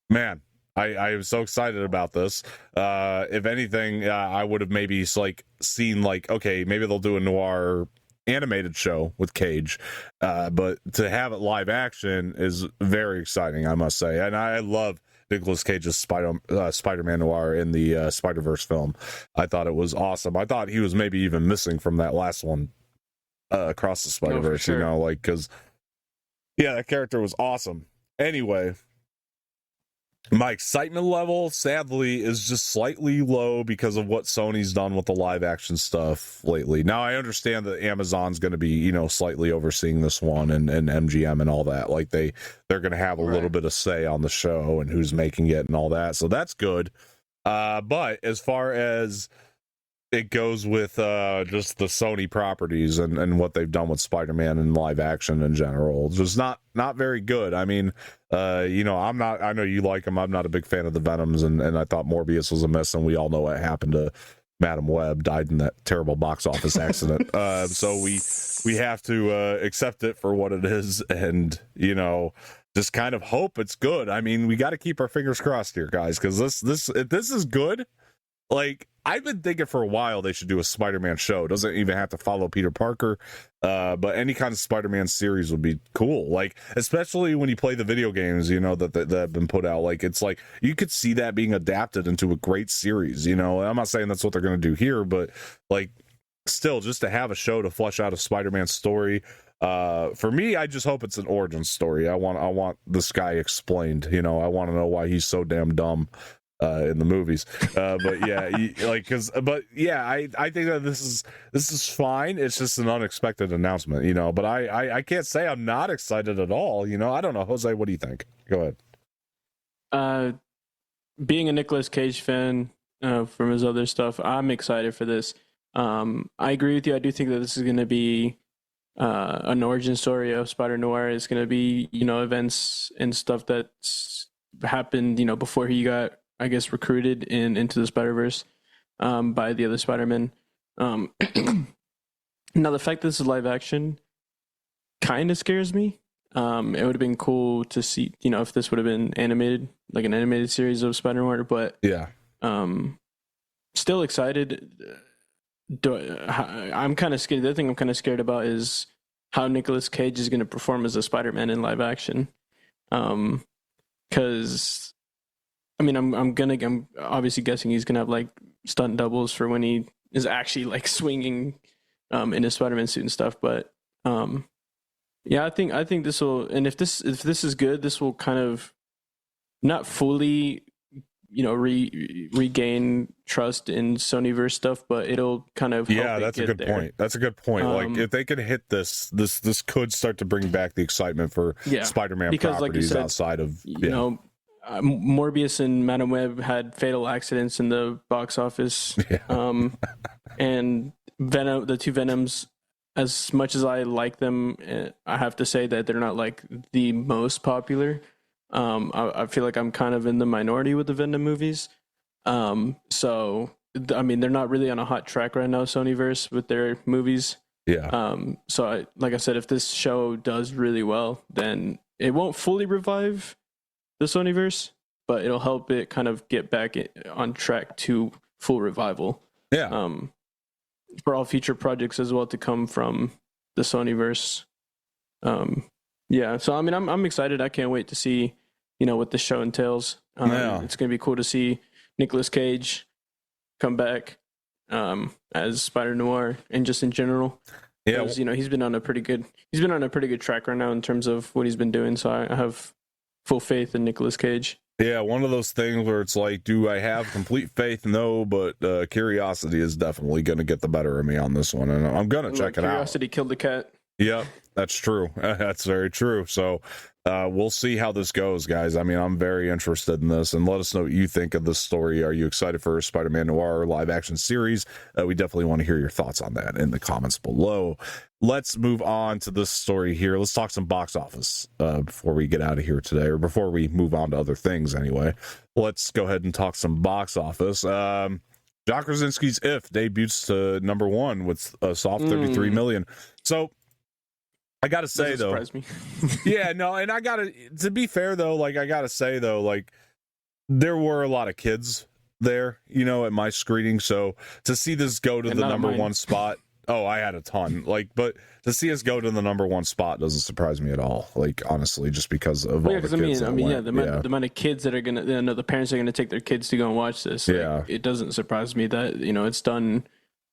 man, I am so excited about this. If anything, I would have maybe seen okay, maybe they'll do a Noir animated show with Cage, but to have it live action is very exciting, I must say. And I love Nicolas Cage's Spider-Man Noir in the Spider-Verse film. I thought it was awesome. I thought he was maybe even missing from that last one, Across the Spider-Verse, sure. because that character was awesome. Anyway, my excitement level, sadly, is just slightly low because of what Sony's done with the live action stuff lately. Now, I understand that Amazon's going to be, slightly overseeing this one and MGM and all that. Like they're going to have a little bit of say on the show and who's making it and all that. So that's good. But as far as it goes with just the Sony properties and what they've done with Spider-Man and live action in general, just not very good. I mean, I know you like him. I'm not a big fan of the Venoms, and I thought Morbius was a miss, and we all know what happened to Madam Web, died in that terrible box office accident. So we have to accept it for what it is, and just kind of hope it's good. I mean, we got to keep our fingers crossed here, guys, because this is good. Like, I've been thinking for a while they should do a Spider-Man show. It doesn't even have to follow Peter Parker, but any kind of Spider-Man series would be cool. Like, especially when you play the video games, that have been put out. Like, it's like you could see that being adapted into a great series. I'm not saying that's what they're going to do here, but like, still, just to have a show to flesh out a Spider-Man story. For me, I just hope it's an origin story. I want this guy explained. I want to know why he's so damn dumb in the movies, but yeah, I think that this is fine. It's just an unexpected announcement, but I can't say I'm not excited at all. I don't know, Jose, what do you think? Go ahead. Being a Nicolas Cage fan from his other stuff, I'm excited for this. I agree with you. I do think that this is going to be an origin story of Spider Noir. It's going to be events and stuff that's happened before he got, I guess, recruited into the Spider-Verse by the other Spider-Men. Now, the fact that this is live action kind of scares me. It would have been cool to see, if this would have been animated, like an animated series of Spider-Man, but yeah, still excited. I'm kind of scared. The other thing I'm kind of scared about is how Nicolas Cage is going to perform as a Spider-Man in live action. Because I'm obviously guessing he's gonna have like stunt doubles for when he is actually like swinging in his Spider-Man suit and stuff. But yeah, I think this will, and if this is good, this will kind of not fully, regain trust in Sonyverse stuff, but it'll kind of help that's a good there. point. That's a good point. Like if they could hit this could start to bring back the excitement for Spider-Man because, properties like you said, outside of Morbius and Madame Web had fatal accidents in the box office. And Venom, the two Venoms, as much as I like them, I have to say that they're not like the most popular. I feel like I'm kind of in the minority with the Venom movies. So I mean, they're not really on a hot track right now, Sonyverse, with their movies. So like I said, if this show does really well, then it won't fully revive the Sonyverse, but it'll help it kind of get back on track to full revival. For all future projects as well to come from the Sonyverse. So I mean, I'm excited. I can't wait to see, what the show entails. It's going to be cool to see Nicolas Cage come back as Spider Noir, and just in general. Because, he's been on a pretty good track right now in terms of what he's been doing. So I have full faith in Nicolas Cage. Yeah, one of those things where it's like, do I have complete faith? No, but curiosity is definitely going to get the better of me on this one, and I'm going to check it out. Curiosity killed the cat. Yep, that's true. That's very true. So we'll see how this goes, guys. I mean, I'm very interested in this, and let us know what you think of this story. Are you excited for Spider-Man Noir live action series? We definitely want to hear your thoughts on that in the comments below. Let's move on to this story here. Let's talk some box office before we get out of here today, or before we move on to other things anyway. Let's go ahead and talk some box office. John Krasinski's If debuts to number one with a soft 33 million. So I gotta say though, surprise me. And to be fair though, like I gotta say though, like there were a lot of kids there, at my screening. So to see this go to the number one spot, I had a ton. But to see us go to the number one spot doesn't surprise me at all. Like honestly, just because of all the kids. The amount of kids that are gonna, the parents are gonna take their kids to go and watch this. Like, it doesn't surprise me that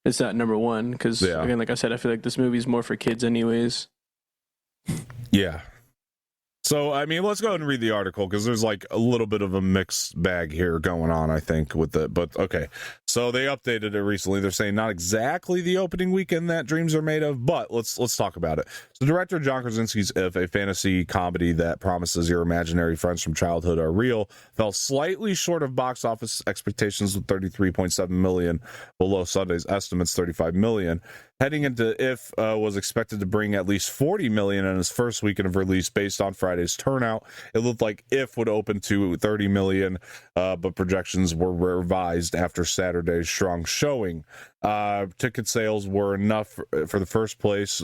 it's at number one, because again, like I said, I feel like this movie is more for kids anyways. Yeah. So, I mean, let's go ahead and read the article, because there's like a little bit of a mixed bag here going on, I think, with it. But okay. So they updated it recently. They're saying not exactly the opening weekend that dreams are made of, but let's talk about it. So director John Krasinski's If, a fantasy comedy that promises your imaginary friends from childhood are real, fell slightly short of box office expectations with 33.7 million, below Sunday's estimates, 35 million. Heading into If was expected to bring at least 40 million in its first weekend of release based on Friday's turnout. It looked like If would open to 30 million, but projections were revised after Saturday's strong showing. Ticket sales were enough for first place,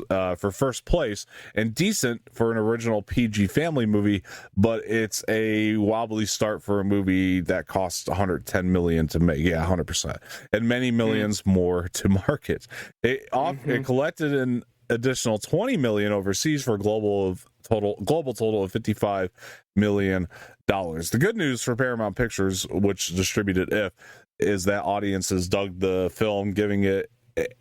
and decent for an original PG family movie, but it's a wobbly start for a movie that costs 110 million to make. 100%, and many millions more to market. It collected an additional 20 million overseas for a global total of 55 million dollars. The good news for Paramount Pictures, which distributed If, is that audiences dug the film, giving it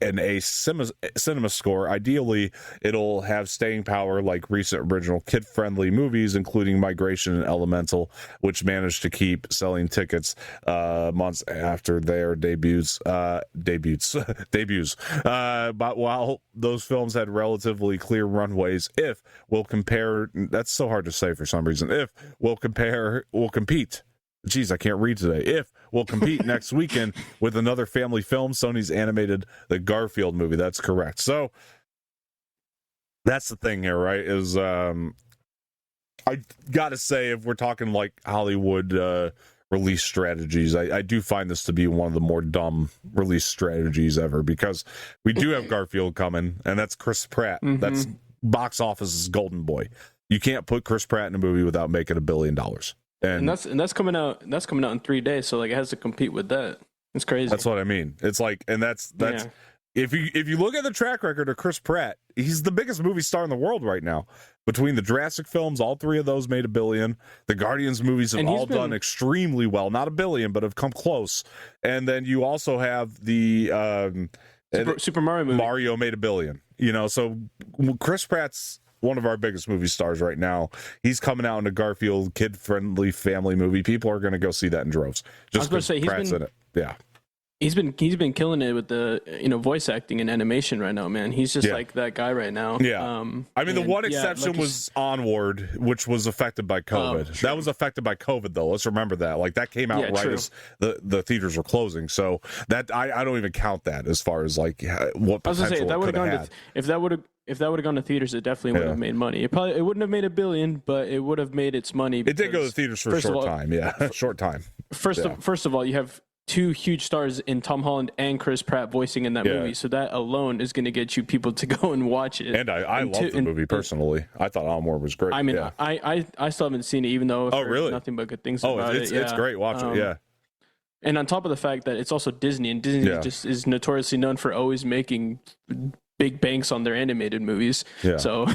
an A cinema score. Ideally, it'll have staying power like recent original kid-friendly movies, including Migration and Elemental, which managed to keep selling tickets months after their debuts. But while those films had relatively clear runways, If will compare. That's so hard to say for some reason. If will compete. Jeez, I can't read today. If will compete next weekend with another family film, Sony's animated The Garfield movie. That's correct. So that's the thing here, right? Is I gotta say, if we're talking like Hollywood release strategies, I do find this to be one of the more dumb release strategies ever, because we do have Garfield coming, and that's Chris Pratt. That's box office's golden boy. You can't put Chris Pratt in a movie without making $1 billion. And that's coming out in 3 days, so like it has to compete with that. It's crazy. That's what I mean. It's like, and that's if you look at the track record of Chris Pratt, he's the biggest movie star in the world right now. Between the Jurassic films, all three of those made $1 billion. The Guardians movies have all done extremely well, not $1 billion, but have come close. And then you also have the Super Mario movie. Mario made $1 billion. You know, so Chris Pratt's one of our biggest movie stars right now. He's coming out in a Garfield kid-friendly family movie. People are going to go see that in droves. Just because Pratt's in it. Yeah. He's been killing it with the voice acting and animation right now, man. He's just like that guy right now. Yeah. I mean, the one exception was Onward, which was affected by COVID. That was affected by COVID, though. Let's remember that. Like, that came out as the theaters were closing. So that I don't even count that as far as like what potential I was gonna say, if that would have gone to theaters, it definitely would have made money. It wouldn't have made $1 billion, but it would have made its money. It did go to theaters for a short time. Yeah, short time. First of all, you have two huge stars in Tom Holland and Chris Pratt voicing in that movie, so that alone is going to get you people to go and watch it. And I love the movie personally. I thought Onward was great. I mean, I still haven't seen it, even though I've heard nothing but good things about it. It's great. Watch it. Yeah. And on top of the fact that it's also Disney, and Disney just is notoriously known for always making big banks on their animated movies. Yeah. So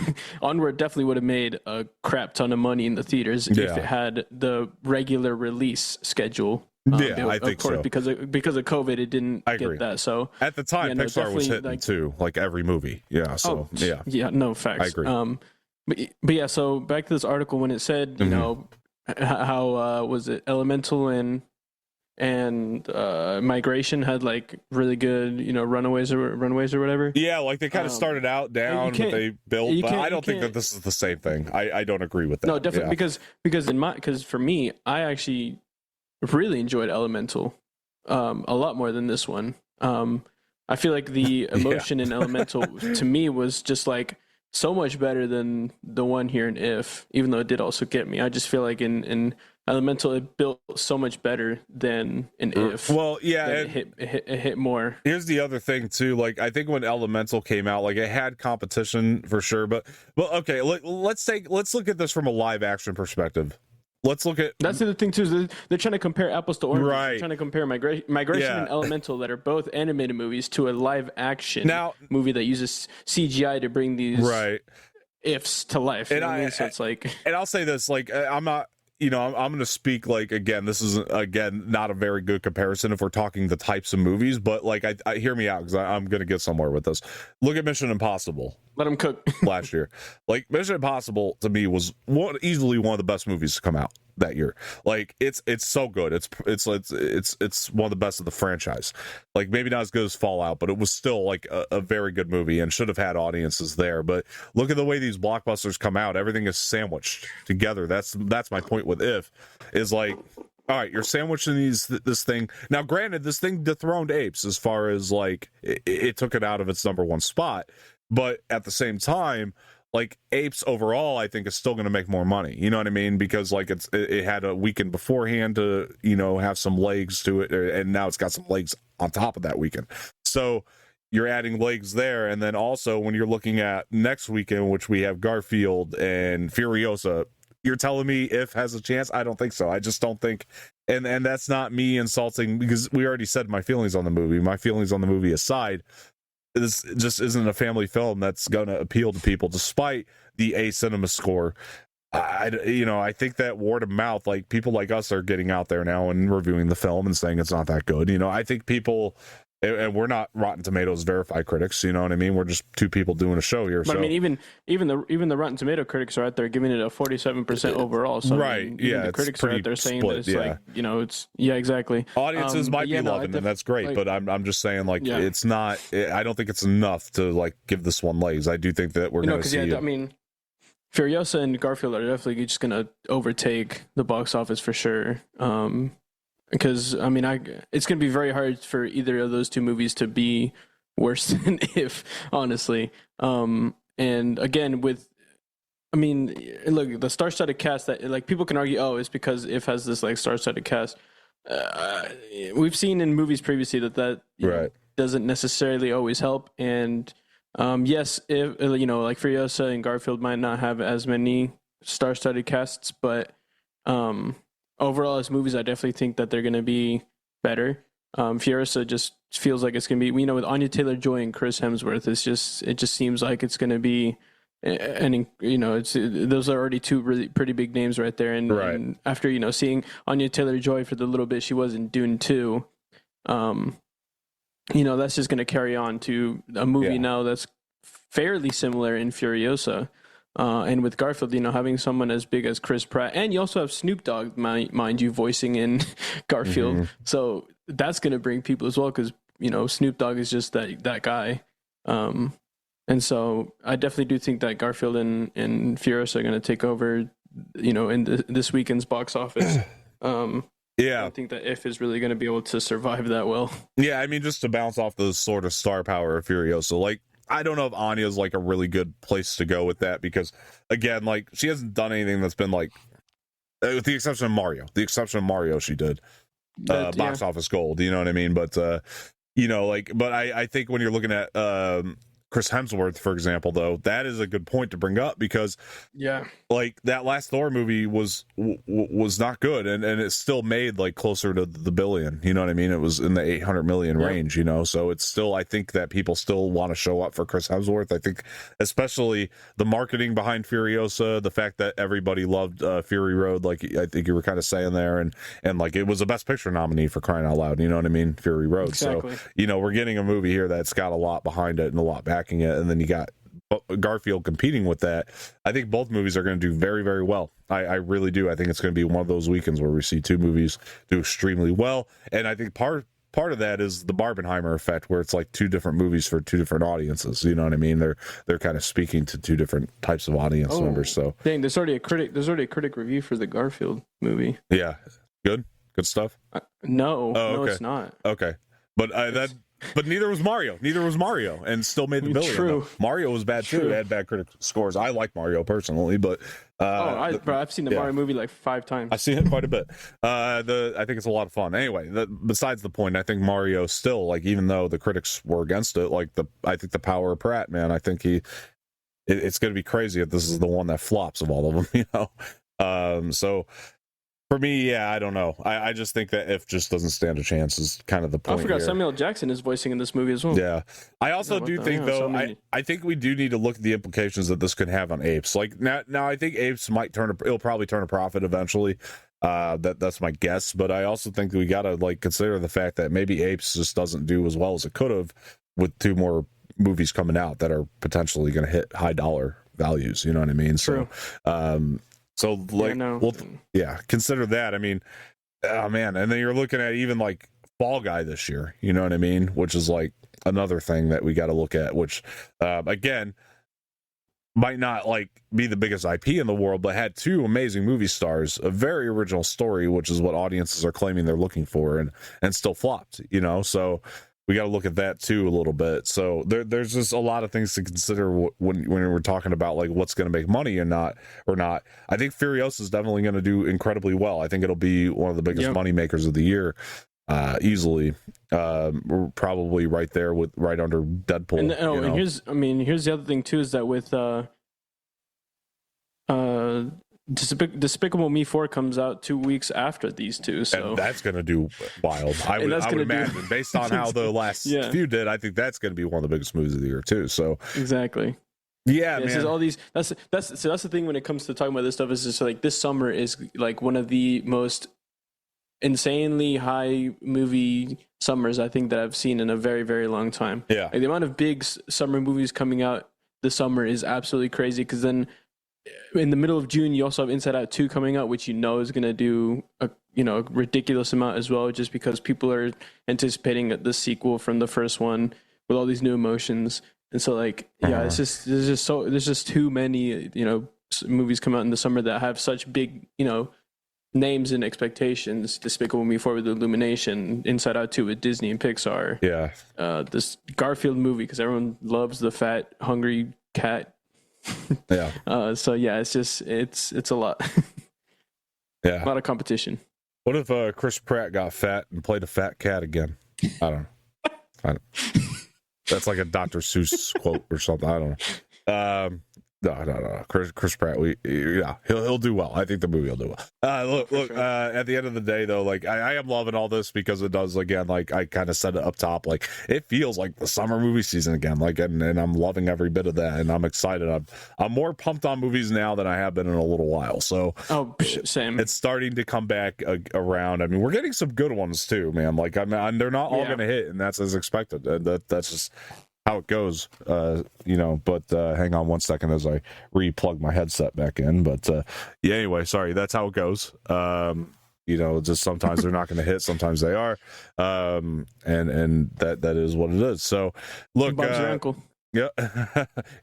Onward definitely would have made a crap ton of money in the theaters if it had the regular release schedule. I think so. Because of COVID, it didn't get that. So at the time, Pixar was hitting too, like every movie. Yeah. So no facts. I agree. But yeah. So back to this article when it said, you know, how was it Elemental and Migration had like really good, runaways or whatever. Yeah, like they kind of started out down, but they built. But I don't think that this is the same thing. I don't agree with that. No, definitely because for me, I actually really enjoyed Elemental a lot more than this one. I feel like the emotion in Elemental to me was just like so much better than the one here in If, even though it did also get me. I just feel like in Elemental it built so much better than in If. Well, yeah, it hit more. Here's the other thing too. Like I think when Elemental came out, like it had competition for sure, but okay, let's look at this from a live action perspective. Let's look at that's the other thing too. Is they're trying to compare apples to oranges. Right. They're trying to compare Migration and Elemental, that are both animated movies, to a live action movie that uses CGI to bring these ifs to life. So it's like, and I'll say this: like I'm not. I'm going to speak like, again, this is not a very good comparison if we're talking the types of movies, but like, I hear me out because I'm going to get somewhere with this. Look at Mission Impossible. Let them cook. Last year. Like Mission Impossible to me was easily one of the best movies to come out that year. Like it's so good. It's one of the best of the franchise. Like maybe not as good as Fallout, but it was still like a very good movie and should have had audiences there. But look at the way these blockbusters come out. Everything is sandwiched together. That's my point with If, is like, all right, you're sandwiching this thing. Now, granted, this thing dethroned Apes as far as like it took it out of its number one spot, but at the same time, like Apes overall, I think is still going to make more money. You know what I mean? Because like it had a weekend beforehand to have some legs to it, and now it's got some legs on top of that weekend. So you're adding legs there, and then also when you're looking at next weekend, which we have Garfield and Furiosa. You're telling me If has a chance? I don't think so. I just don't think, and that's not me insulting, because we already said my feelings on the movie. My feelings on the movie aside, this just isn't a family film that's going to appeal to people, despite the A cinema score. I think that word of mouth, like people like us are getting out there now and reviewing the film and saying it's not that good. I think people. And we're not Rotten Tomatoes verified critics, you know what I mean? We're just two people doing a show here. But I mean, even the Rotten Tomato critics are out there giving it a 47% overall. So right, I mean, the critics are out there saying that it's like, it's exactly. Audiences might be loving it, that's great. But I'm just saying, like, it's not. I don't think it's enough to like give this one legs. I do think that we're going to see. I mean, Furiosa and Garfield are definitely just going to overtake the box office for sure. Because I mean, it's going to be very hard for either of those two movies to be worse than If, honestly. And again, look, the star-studded cast that like people can argue, it's because If has this like star-studded cast. We've seen in movies previously that doesn't necessarily always help. And yes, if like Furiosa and Garfield might not have as many star-studded casts, but overall, as movies, I definitely think that they're going to be better. Furiosa just feels like it's gonna be, with Anya Taylor-Joy and Chris Hemsworth, it just seems like it's gonna be, and it's those are already two really pretty big names right there, and after seeing Anya Taylor-Joy for the little bit she was in Dune 2, that's just gonna carry on to a movie now that's fairly similar in Furiosa. And with Garfield, having someone as big as Chris Pratt, and you also have Snoop Dogg, mind you, voicing in Garfield. Mm-hmm. So that's going to bring people as well, because, Snoop Dogg is just that guy. And so I definitely do think that Garfield and Furiosa are going to take over, in this weekend's box office. I think that If is really going to be able to survive that well. Yeah, I mean, just to bounce off the sort of star power of Furiosa, like, I don't know if Anya's like a really good place to go with that, because like she hasn't done anything that's been like, with the exception of Mario, she did box office gold, you know what I mean? But but I think when you're looking at Chris Hemsworth, for example, though, that is a good point to bring up, because like that last Thor movie was not good, and it still made like closer to the billion, you know what I mean? It was in the 800 million range, so it's still, I think that people still want to show up for Chris Hemsworth. I think especially the marketing behind Furiosa, the fact that everybody loved Fury Road, like I think you were kind of saying there, and like it was a Best Picture nominee, for crying out loud, you know what I mean? Fury Road. Exactly. So we're getting a movie here that's got a lot behind it and a lot back it, and then you got Garfield competing with that. I think both movies are going to do very, very well. I really do. I think it's going to be one of those weekends where we see two movies do extremely well, and I think part of that is the Barbenheimer effect, where it's like two different movies for two different audiences. You know what I mean? They're kind of speaking to two different types of audience members. So dang, there's already a critic review for the Garfield movie. Yeah, good stuff. No, it's not. Okay, but But neither was Mario, and still made the billion. True. Mario was bad too. It had bad critic scores. I like Mario personally, but I've seen the Mario movie like 5 times. I've seen it quite a bit. I think it's a lot of fun. Anyway, besides the point, I think Mario still, like, even though the critics were against it, like I think the power of Pratt, man, I think it's going to be crazy if this is the one that flops of all of them, So. For me, I don't know. I just think that If just doesn't stand a chance is kind of the point. I forgot here. Samuel Jackson is voicing in this movie as well. Yeah. I also do think, though, I think we do need to look at the implications that this could have on Apes. Like, now I think Apes it'll probably turn a profit eventually. That's my guess. But I also think we got to, like, consider the fact that maybe Apes just doesn't do as well as it could have, with 2 more movies coming out that are potentially going to hit high dollar values. You know what I mean? True. So, like, consider that. I mean, oh man, and then you're looking at even like Fall Guy this year, you know what I mean? Which is like another thing that we got to look at, which again might not like be the biggest IP in the world, but had 2 amazing movie stars, a very original story, which is what audiences are claiming they're looking for, and still flopped, So we got to look at that too a little bit. So there's just a lot of things to consider when we're talking about like what's going to make money or not. I think Furiosa is definitely going to do incredibly well. I think it'll be one of the biggest money makers of the year, easily. We're probably right there right under Deadpool. And here's the other thing too, is that with Despicable Me 4 comes out 2 weeks after these two, so and that's going to do wild. I would imagine, based on how the last few did, I think that's going to be one of the biggest movies of the year too. So exactly, man. So all these that's the thing when it comes to talking about this stuff, is just like this summer is like one of the most insanely high movie summers I think that I've seen in a very, very long time. Yeah, like the amount of big summer movies coming out this summer is absolutely crazy, because then in the middle of June, you also have Inside Out 2 coming out, which is going to do a ridiculous amount as well, just because people are anticipating the sequel from the first one with all these new emotions. And so, like, it's just there's just too many movies come out in the summer that have such big names and expectations. Despicable Me 4 with Illumination, Inside Out 2 with Disney and Pixar. Yeah, this Garfield movie because everyone loves the fat, hungry cat. It's just it's a lot. A lot of competition. What if Chris Pratt got fat and played a fat cat again? I don't know. That's like a Dr. Seuss quote or something. I don't know. No. Chris Pratt, he'll do well. I think the movie will do well. Look. At the end of the day, though, like I am loving all this because it does, again, like I kind of said it up top, like it feels like the summer movie season again, like, and I'm loving every bit of that, and I'm excited. I'm more pumped on movies now than I have been in a little while. So same. It's starting to come back around. I mean, we're getting some good ones too, man. Like they're not all going to hit, and that's as expected. That's just how it goes, but hang on one second as I re-plug my headset back in. But anyway, sorry, that's how it goes. Just sometimes they're not going to hit, sometimes they are, and that is what it is. So look, Bob's your uncle. Yeah,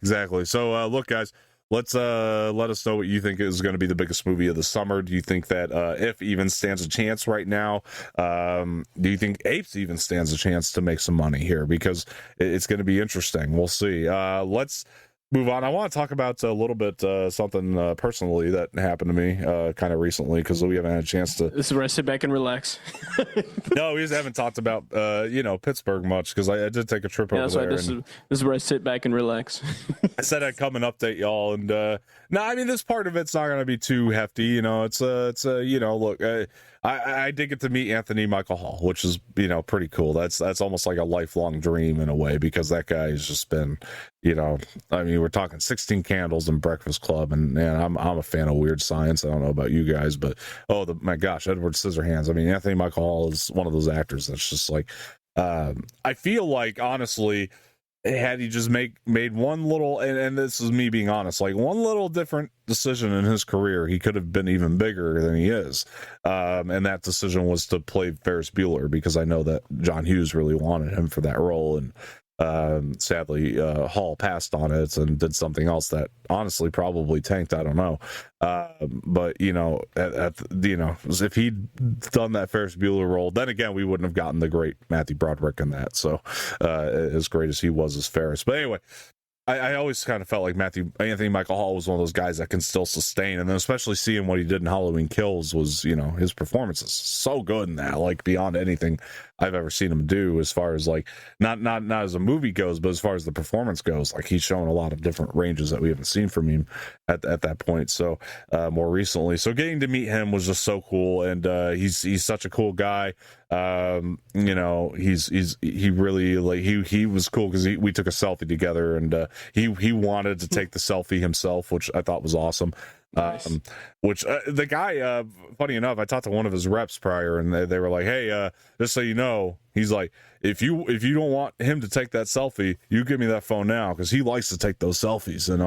exactly. So look, guys, let's let us know what you think is going to be the biggest movie of the summer. Do you think that If even stands a chance right now? Do you think Apes even stands a chance to make some money here? Because it's going to be interesting. We'll see. Let's move on. I want to talk about a little bit something personally that happened to me kind of recently, because we haven't had a chance to. This is where I sit back and relax. No, we just haven't talked about Pittsburgh much, because I did take a trip over there. This is where I sit back and relax. I said I'd come and update y'all, and no, I mean, this part of it's not going to be too hefty. Look, I did get to meet Anthony Michael Hall, which is pretty cool. That's almost like a lifelong dream in a way, because that guy has just been, I mean, we're talking 16 Candles and Breakfast Club, and man, I'm a fan of Weird Science. I don't know about you guys, but my gosh, Edward Scissorhands. I mean, Anthony Michael Hall is one of those actors that's just like, I feel like, honestly, had he just made one little, and this is me being honest, like one little different decision in his career, he could have been even bigger than he is. And that decision was to play Ferris Bueller, because I know that John Hughes really wanted him for that role, and sadly Hall passed on it and did something else that honestly probably tanked. I don't know, but if he'd done that Ferris Bueller role, then again we wouldn't have gotten the great Matthew Broderick in that. So as great as he was as Ferris, but anyway, I always kind of felt like Anthony Michael Hall was one of those guys that can still sustain, and then especially seeing what he did in Halloween Kills was, his performance is so good in that, like beyond anything I've ever seen him do, as far as like not as a movie goes, but as far as the performance goes, like he's shown a lot of different ranges that we haven't seen from him at that point. So more recently, so getting to meet him was just so cool, and he's such a cool guy. He really, like, he was cool because we took a selfie together, and he wanted to take the selfie himself, which I thought was awesome. Nice. Which the guy, funny enough, I talked to one of his reps prior, and they were like, hey, just so you know, he's like, if you don't want him to take that selfie, you give me that phone now, because he likes to take those selfies. And I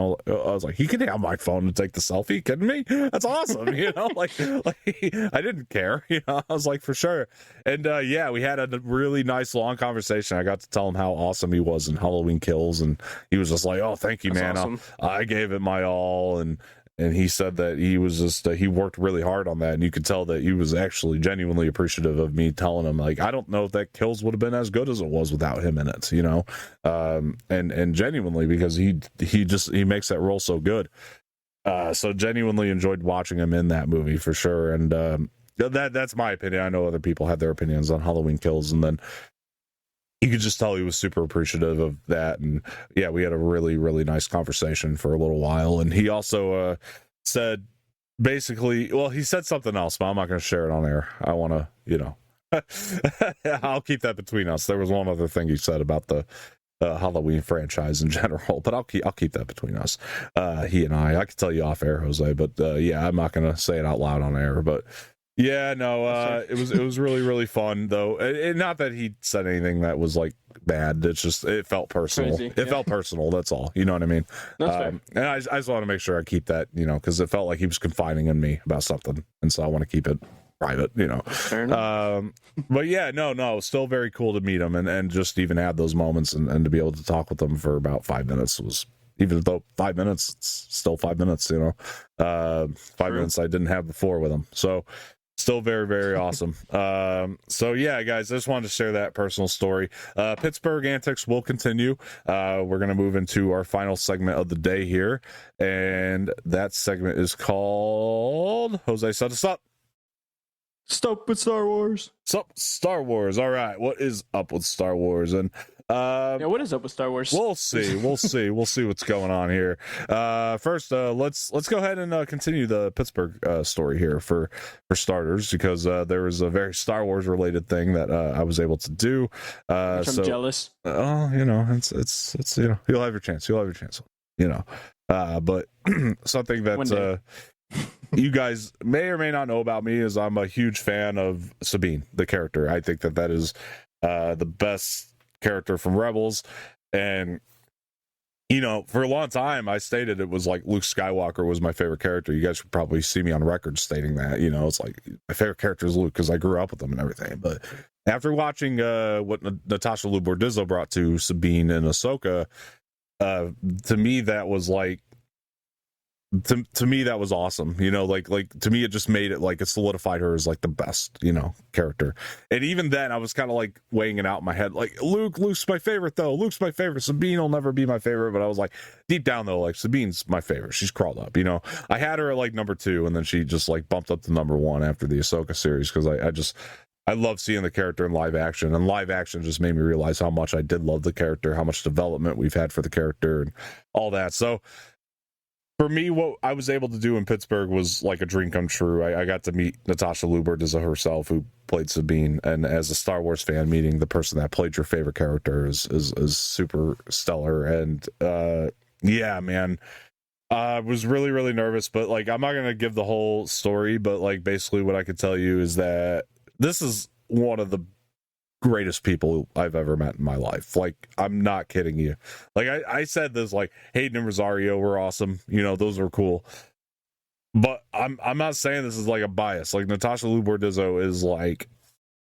was like, he can have my phone to take the selfie. You kidding me? That's awesome. like I didn't care. I was like, for sure. And we had a really nice long conversation. I got to tell him how awesome he was in Halloween Kills, and he was just like, oh, thank you, man. Awesome. I gave it my all, and he said that he was just he worked really hard on that, and you could tell that he was actually genuinely appreciative of me telling him, like, I don't know if that Kills would have been as good as it was without him in it, and genuinely, because he makes that role so good. So genuinely enjoyed watching him in that movie for sure, and that's my opinion. I know other people had their opinions on Halloween Kills, and then you could just tell he was super appreciative of that. And yeah, we had a really, really nice conversation for a little while. And he also said, basically, well, he said something else, but I'm not going to share it on air. I want to, I'll keep that between us. There was one other thing he said about the Halloween franchise in general, but I'll keep that between us. He and I could tell you off air, Jose, but I'm not going to say it out loud on air, but yeah, no, it was really, really fun, though. And not that he said anything that was like bad. It's just, it felt personal. It felt personal. That's all. You know what I mean? That's fair. And I just want to make sure I keep that, because it felt like he was confiding in me about something, and so I want to keep it private, Fair enough. But yeah, no, still very cool to meet him, and just even have those moments, and to be able to talk with him for about 5 minutes was, even though 5 minutes, it's still 5 minutes, 5 minutes I didn't have before with him. So still very, very awesome. So yeah, guys, I just wanted to share that personal story. Pittsburgh antics will continue. We're going to move into our final segment of the day here, and that segment is called Jose Set Us Up. Stop with Star Wars. Sup, Star Wars. All right, what is up with Star Wars? And Yeah, what is up with Star Wars? We'll see what's going on here. First, let's go ahead and continue the Pittsburgh story here for starters, because there was a very Star Wars related thing that I was able to do. I'm jealous. It's you'll have your chance. But something that you guys may or may not know about me is I'm a huge fan of Sabine, the character. I think that is the best character from Rebels, and for a long time I stated it was like Luke Skywalker was my favorite character. You guys could probably see me on record stating that. It's like my favorite character is Luke because I grew up with him and everything. But after watching what Natasha Liu Bordizzo brought to Sabine and Ahsoka, to me that was like to me that was awesome. Like to me it just made it like it solidified her as like the best character. And even then I was kind of like weighing it out in my head, like Luke's my favorite though. Luke's my favorite. Sabine will never be my favorite. But I was like, deep down though, like Sabine's my favorite. She's crawled up. I had her at like number 2, and then she just like bumped up to number 1 after the Ahsoka series, because I love seeing the character in live action, and live action just made me realize how much I did love the character, how much development we've had for the character and all that. So for me, what I was able to do in Pittsburgh was like a dream come true. I got to meet Natasha Liu Bordizzo herself, who played Sabine, and as a Star Wars fan, meeting the person that played your favorite character is super stellar. And yeah, man, I was really, really nervous, but like I'm not gonna give the whole story, but like basically what I could tell you is that this is one of the greatest people I've ever met in my life. Like, I'm not kidding you. Like I said this, like Hayden and Rosario were awesome. Those were cool. But I'm not saying this is like a bias. Like Natasha Liu Bordizzo is like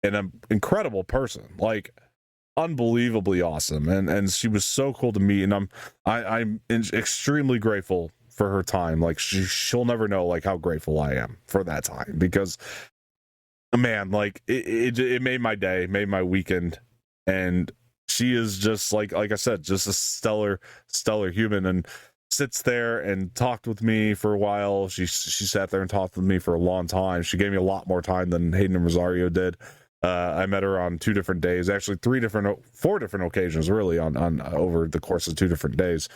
an incredible person, like unbelievably awesome, and she was so cool to meet. And I'm extremely grateful for her time. Like she'll never know like how grateful I am for that time, because man, like it made my day, made my weekend. And she is just like I said, just a stellar human, and sits there and talked with me for a while. She sat there and talked with me for a long time. She gave me a lot more time than Hayden and Rosario did. I met her on 2 different days, actually 4 different occasions, really, on over the course of 2 different days.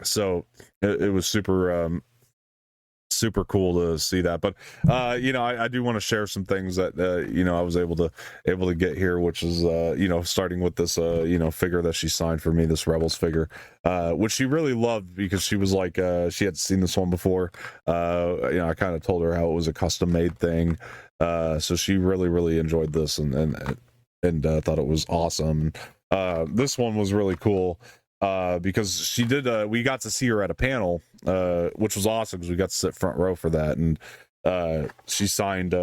So it was super cool to see that. But I do want to share some things that I was able to get here, which is starting with this figure that she signed for me, this Rebels figure, which she really loved, because she was like she had seen this one before. I kind of told her how it was a custom made thing, so she really enjoyed this and thought it was awesome. This one was really cool, because she did we got to see her at a panel, which was awesome, because we got to sit front row for that. And she signed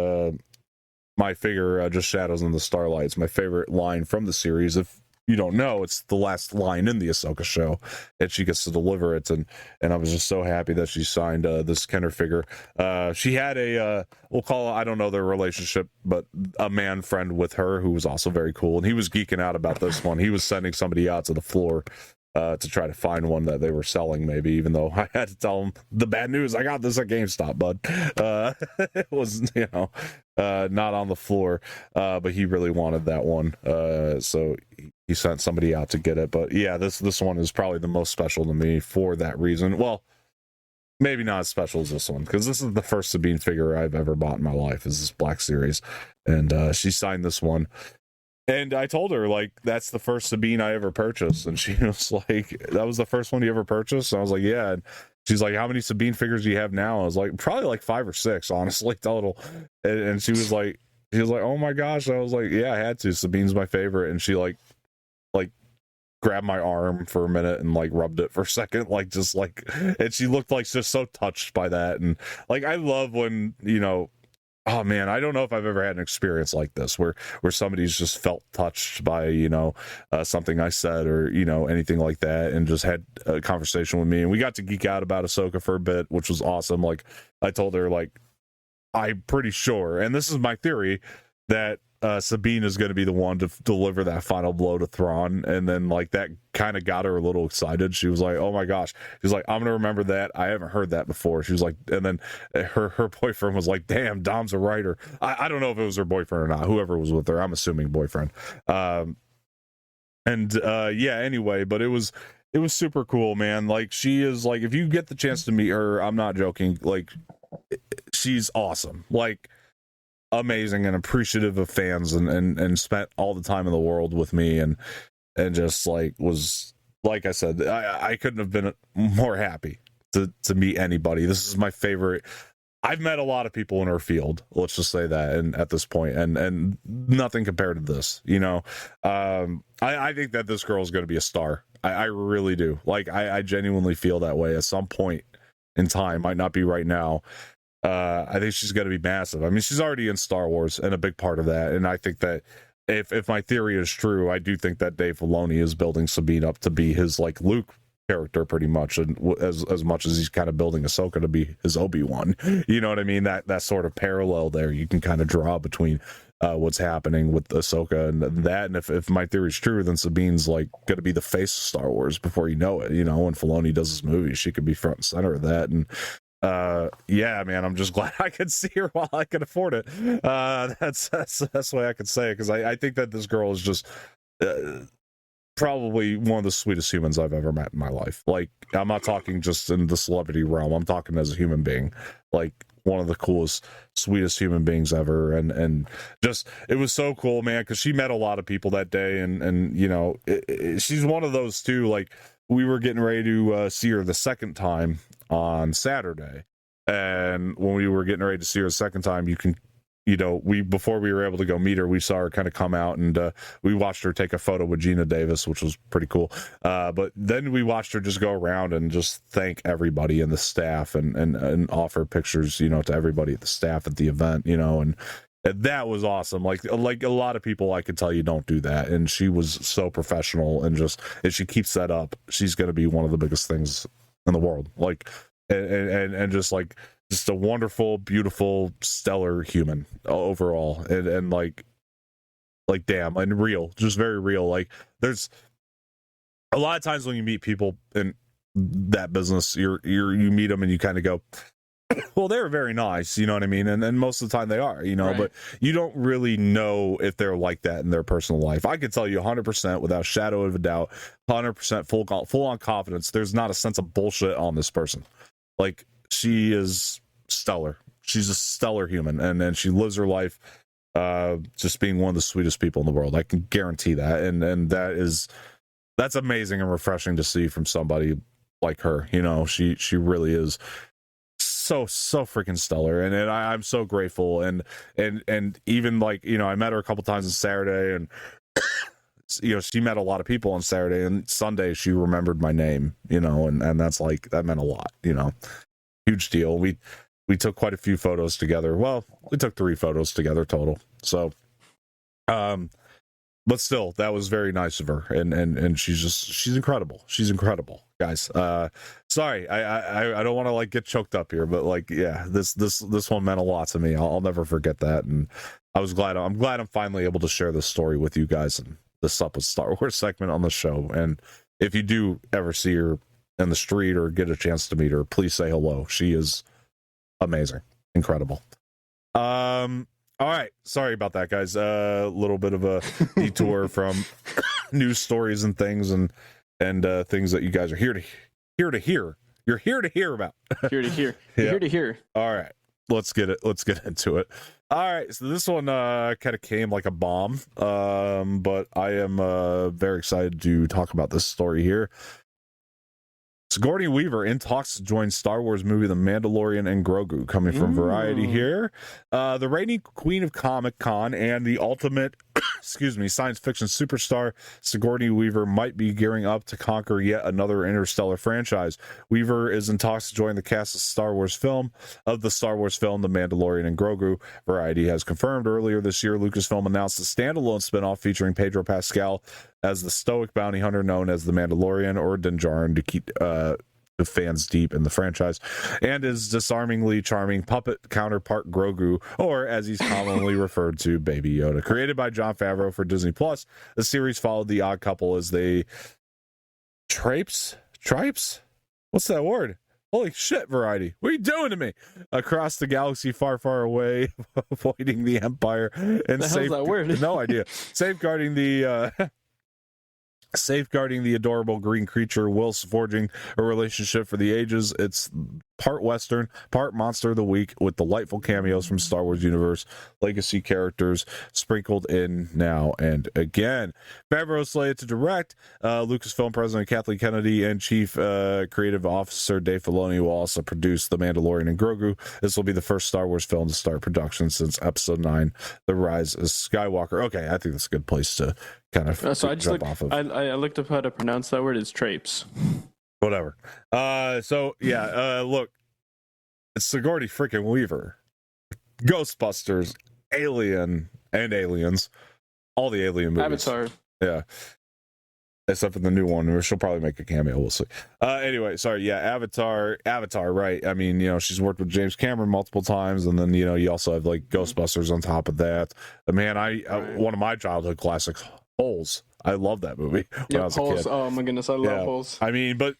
my figure, Just Shadows in the Starlight. It's my favorite line from the series. If you don't know, it's the last line in the Ahsoka show, and she gets to deliver it. And I was just so happy that she signed this Kenner figure. She had a we'll call it, I don't know their relationship, but a man friend with her who was also very cool, and he was geeking out about this one. He was sending somebody out to the floor to try to find one that they were selling, maybe, even though I had to tell him the bad news. I got this at GameStop, bud. It was, not on the floor, but he really wanted that one. So he sent somebody out to get it. But yeah, this one is probably the most special to me for that reason. Well, maybe not as special as this one, because this is the first Sabine figure I've ever bought in my life, is this Black Series. And she signed this one. And I told her, like, that's the first Sabine I ever purchased. And she was like, that was the first one you ever purchased? And I was like, yeah. And she's like, how many Sabine figures do you have now? I was like, probably like 5 or 6, honestly, total. And she was like, oh my gosh. I was like, yeah, I had to. Sabine's my favorite. And she like grabbed my arm for a minute and like rubbed it for a second, and she looked like just so touched by that. And like, I love when, oh man, I don't know if I've ever had an experience like this where somebody's just felt touched by, something I said, or, anything like that, and just had a conversation with me. And we got to geek out about Ahsoka for a bit, which was awesome. Like, I told her, like, I'm pretty sure, and this is my theory, that Sabine is going to be the one to deliver that final blow to Thrawn. And then like that kind of got her a little excited. She was like, oh my gosh. She's like, I'm going to remember that. I haven't heard that before. She was like, and then her boyfriend was like, damn, Dom's a writer. I don't know if it was her boyfriend or not, whoever was with her. I'm assuming boyfriend. And yeah, anyway, but it was super cool, man. Like, she is, like, if you get the chance to meet her, I'm not joking, like, she's awesome, like, amazing, and appreciative of fans, and spent all the time in the world with me, and just, like, was, like I said, I couldn't have been more happy to meet anybody. This is my favorite. I've met a lot of people in her field, let's just say that, and at this point, and nothing compared to this, you know. I think that this girl is going to be a star. I really do. Like, I genuinely feel that way at some point in time. Might not be right now. I think she's going to be massive. I mean, she's already in Star Wars, and a big part of that. And I think that if my theory is true, I do think that Dave Filoni is building Sabine up to be his, like, Luke character pretty much, and as much as he's kind of building Ahsoka to be his Obi-Wan. You know what I mean? That sort of parallel there you can kind of draw between what's happening with Ahsoka and that. And if my theory is true, then Sabine's, like, going to be the face of Star Wars before you know it. You know, when Filoni does his movie, she could be front and center of that. And yeah, man, I'm just glad I could see her while I could afford it. That's the way I could say it, because I think that this girl is just probably one of the sweetest humans I've ever met in my life. Like, I'm not talking just in the celebrity realm, I'm talking as a human being. Like, one of the coolest, sweetest human beings ever. And just, it was so cool, man, because she met a lot of people that day, and you know, she's one of those too. Like, we were getting ready to see her the second time on Saturday, and when we were getting ready to see her the second time, before we were able to go meet her, we saw her kind of come out, and we watched her take a photo with Gina Davis, which was pretty cool. But then we watched her just go around and just thank everybody in the staff, and offer pictures, you know, to everybody at the staff at the event, you know, and that was awesome. Like a lot of people, I could tell you, don't do that, and she was so professional, and just, if she keeps that up, she's going to be one of the biggest things in the world. Like, and just, like, just a wonderful, beautiful, stellar human overall, and like damn, and real, just very real. Like, there's a lot of times when you meet people in that business, you meet them and you kind of go, well, they're very nice, you know what I mean, and most of the time they are, you know, right. But you don't really know if they're like that in their personal life. I can tell you 100% without a shadow of a doubt, 100% full on confidence, there's not a sense of bullshit on this person. Like, she is stellar. She's a stellar human, and she lives her life just being one of the sweetest people in the world. I can guarantee that, and that's amazing and refreshing to see from somebody like her. You know, she really is so freaking stellar, and I'm so grateful, and even, like, you know, I met her a couple times on Saturday, and you know, she met a lot of people on Saturday, and Sunday she remembered my name, you know, and that's, like, that meant a lot, you know. Huge deal. We took quite a few photos together. Well, we took 3 photos together total. So, but still, that was very nice of her, and she's incredible. She's incredible, guys. Sorry, I don't want to, like, get choked up here, but, like, yeah, this one meant a lot to me. I'll never forget that, and I'm glad I'm finally able to share this story with you guys and the Sup with Star Wars segment on the show. And if you do ever see her in the street or get a chance to meet her, please say hello. She is amazing, incredible. All right, sorry about that, guys. A little bit of a detour from news stories and things, and things that you guys are here to hear. You're here to hear about. Here to hear. Yeah. Here to hear. All right, let's get into it. All right, so this one kind of came like a bomb, but I am very excited to talk about this story here. Sigourney Weaver in talks to join Star Wars movie The Mandalorian and Grogu, coming from Variety here. The reigning queen of Comic-Con and the ultimate science fiction superstar, Sigourney Weaver might be gearing up to conquer yet another interstellar franchise. Weaver is in talks to join the cast of the Star Wars film, The Mandalorian and Grogu. Variety has confirmed earlier this year, Lucasfilm announced a standalone spinoff featuring Pedro Pascal as the stoic bounty hunter known as the Mandalorian, or Din Djarin, to keep the fans deep in the franchise, and his disarmingly charming puppet counterpart Grogu, or as he's commonly referred to, Baby Yoda. Created by Jon Favreau for Disney Plus, the series followed the odd couple as they tripes? What's that word? Holy shit, Variety. What are you doing to me? Across the galaxy far, far away, avoiding the Empire and the hell's that word? No idea. Safeguarding the Safeguarding the adorable green creature whilst forging a relationship for the ages. It's part Western, part Monster of the Week with delightful cameos from Star Wars universe, legacy characters sprinkled in now and again. Favreau slated to direct. Lucasfilm President Kathleen Kennedy and Chief Creative Officer Dave Filoni will also produce The Mandalorian and Grogu. This will be the first Star Wars film to start production since Episode 9, The Rise of Skywalker. Okay, I think that's a good place to kind of so I just jump off of. I looked up how to pronounce that word. It's Trapes. Whatever. Look, it's Sigourney freaking Weaver, Ghostbusters, Alien, and Aliens, all the Alien movies. Avatar. Yeah, except for the new one, where she'll probably make a cameo. We'll see. Anyway, sorry. Yeah, Avatar. Right. I mean, she's worked with James Cameron multiple times, and then you also have like Ghostbusters on top of that. Man, one of my childhood classics, Holes. I love that movie when I was a kid. Oh my goodness, I love Holes. I mean, but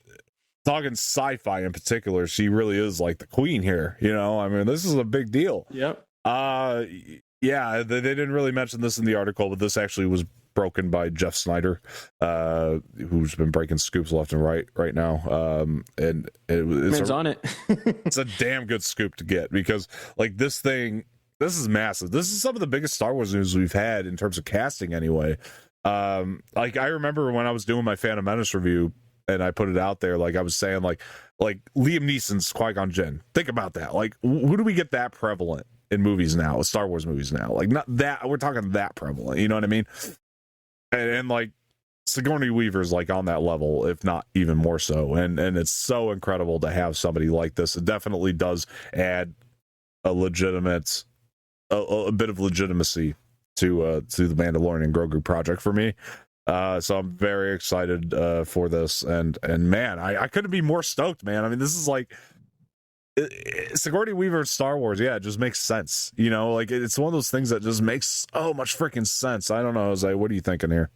talking sci-fi in particular, she really is like the queen here. I mean, this is a big deal. Yep. Yeah, they didn't really mention this in the article, but this actually was broken by Jeff Snyder, who's been breaking scoops left and right now. And it's on it. It's a damn good scoop to get, because like this is massive. This is some of the biggest Star Wars news we've had in terms of casting anyway. Like I remember when I was doing my Phantom Menace review and I put it out there, like I was saying, like Liam Neeson's Qui-Gon Jinn. Think about that. Like, who do we get that prevalent in movies now, Star Wars movies now? Like, not that, we're talking that prevalent, you know what I mean? And like Sigourney Weaver's like on that level, if not even more so. And it's so incredible to have somebody like this. It definitely does add a legitimate, a bit of legitimacy to the Mandalorian and Grogu project for me. So I'm very excited for this, and man, I couldn't be more stoked, man. I mean, this is like Sigourney Weaver Star Wars. Yeah, it just makes sense, like it's one of those things that just makes so much freaking sense. I don't know, Jose, what are you thinking here?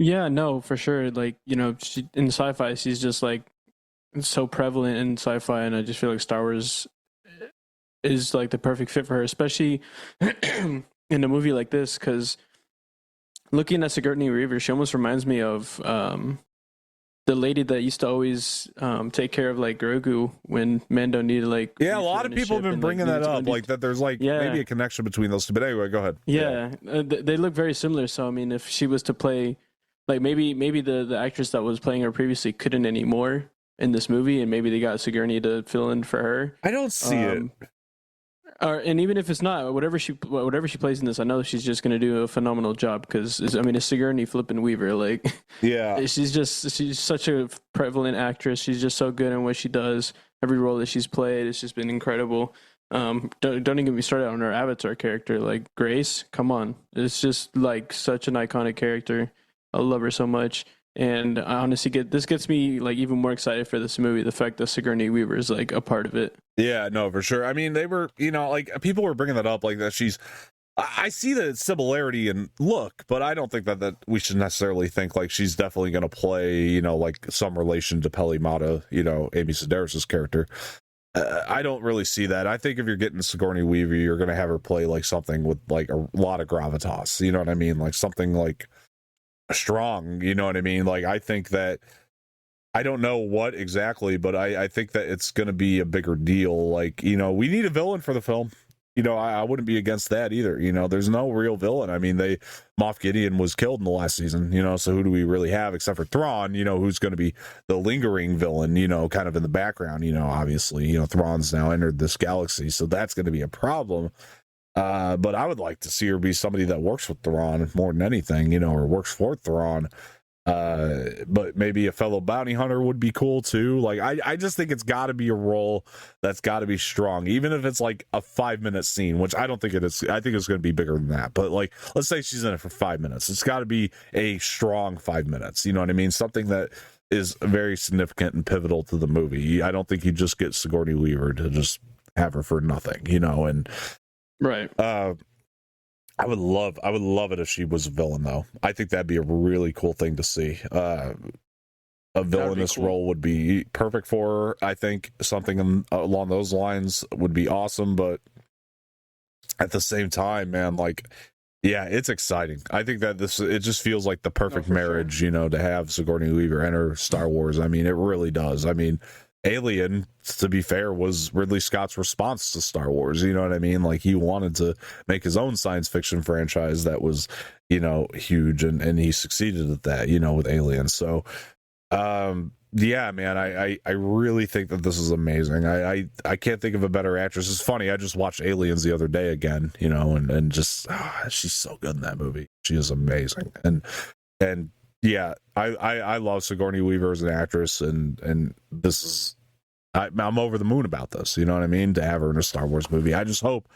Yeah, no, for sure. Like, she, in sci-fi, she's just like so prevalent in sci-fi, and I just feel like Star Wars is like the perfect fit for her, especially in a movie like this, because looking at Sigourney Weaver, she almost reminds me of the lady that used to always take care of like Grogu when Mando needed like. Yeah, a lot of people have been bringing that up, like that there's like maybe a connection between those two. But anyway, go ahead. Yeah, they look very similar. So I mean, if she was to play, like maybe the actress that was playing her previously couldn't anymore in this movie, and maybe they got Sigourney to fill in for her. I don't see it. And even if it's not, whatever she plays in this, I know she's just going to do a phenomenal job, because I mean, it's Sigourney flipping Weaver. Like, yeah, she's such a prevalent actress. She's just so good in what she does. Every role that she's played, it's just been incredible. Don't even get me started on her Avatar character, like Grace. Come on, it's just like such an iconic character. I love her so much. And I honestly this gets me like even more excited for this movie. The fact that Sigourney Weaver is like a part of it. Yeah, no, for sure. I mean, they were, like people were bringing that up, like that I see the similarity in look, but I don't think that we should necessarily think like she's definitely going to play, like some relation to Peli Mata, Amy Sedaris's character. I don't really see that. I think if you're getting Sigourney Weaver, you're going to have her play like something with like a lot of gravitas. You know what I mean? Like something like strong, you know what I mean? Like I think that, I don't know what exactly, but I think that it's going to be a bigger deal. Like, we need a villain for the film. I wouldn't be against that either. There's no real villain. I mean, Moff Gideon was killed in the last season, so who do we really have except for Thrawn, who's going to be the lingering villain, kind of in the background, obviously, Thrawn's now entered this galaxy, so that's going to be a problem. But I would like to see her be somebody that works with Thrawn more than anything, or works for Thrawn. But maybe a fellow bounty hunter would be cool too. Like, I just think it's got to be a role that's got to be strong, even if it's like a 5-minute scene, which I don't think it is. I think it's going to be bigger than that. But like, let's say she's in it for 5 minutes. It's got to be a strong 5 minutes. You know what I mean? Something that is very significant and pivotal to the movie. I don't think you just get Sigourney Weaver to just have her for nothing, and right. I would love it if she was a villain, though. I think that'd be a really cool thing to see. A villainous role would be perfect for her. I think something along those lines would be awesome. But at the same time, man, like Yeah, it's exciting. I think that it just feels like the perfect for marriage, sure. to have Sigourney Weaver enter Star Wars. I mean, it really does. I mean, Alien, to be fair, was Ridley Scott's response to Star Wars. You know what I mean? Like, he wanted to make his own science fiction franchise that was, huge, and he succeeded at that, with Alien. So, yeah, man, I really think that this is amazing. I can't think of a better actress. It's funny, I just watched Aliens the other day again, and just she's so good in that movie. She is amazing. And yeah, I love Sigourney Weaver as an actress, and this is I'm over the moon about this, you know what I mean, to have her in a Star Wars movie. I just hope,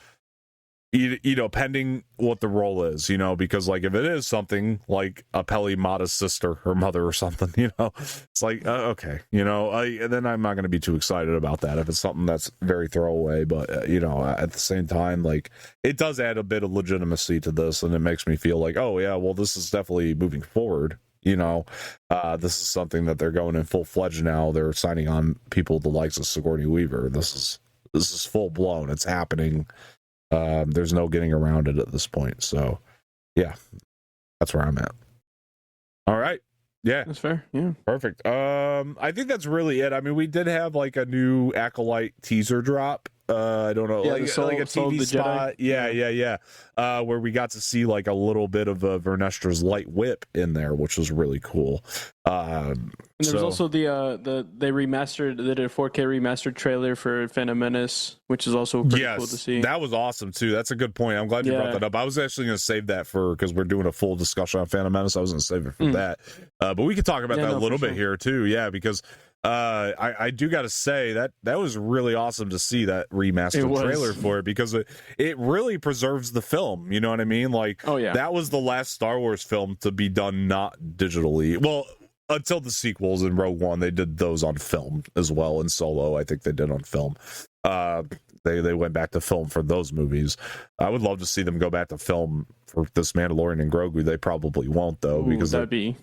pending what the role is, because like if it is something like a Peli Mata's sister or mother or something, it's like, okay, then I'm not going to be too excited about that if it's something that's very throwaway. But, at the same time, like, it does add a bit of legitimacy to this, and it makes me feel like, oh, yeah, well, this is definitely moving forward. This is something that they're going in full fledged now. They're signing on people the likes of Sigourney Weaver. This is full blown. It's happening. There's no getting around it at this point. So, yeah, that's where I'm at. All right. Yeah. That's fair. Yeah. Perfect. I think that's really it. I mean, we did have like a new Acolyte teaser drop. I don't know, like a TV spot. Yeah. Where we got to see like a little bit of Vernestra's light whip in there, which was really cool. And there was also they did a 4K remastered trailer for Phantom Menace, which is also pretty cool to see. That was awesome too. That's a good point. I'm glad you brought that up. I was actually going to save that because we're doing a full discussion on Phantom Menace. I was going to save it for that, but we could talk about that a little bit here too. Yeah, because I do got to say that was really awesome to see that remastered trailer for it, because it really preserves the film. You know what I mean? Like, that was the last Star Wars film to be done not digitally. Well, until the sequels in Rogue One, they did those on film as well. And Solo, I think they did on film. They went back to film for those movies. I would love to see them go back to film for this Mandalorian and Grogu. They probably won't, though, because that'd be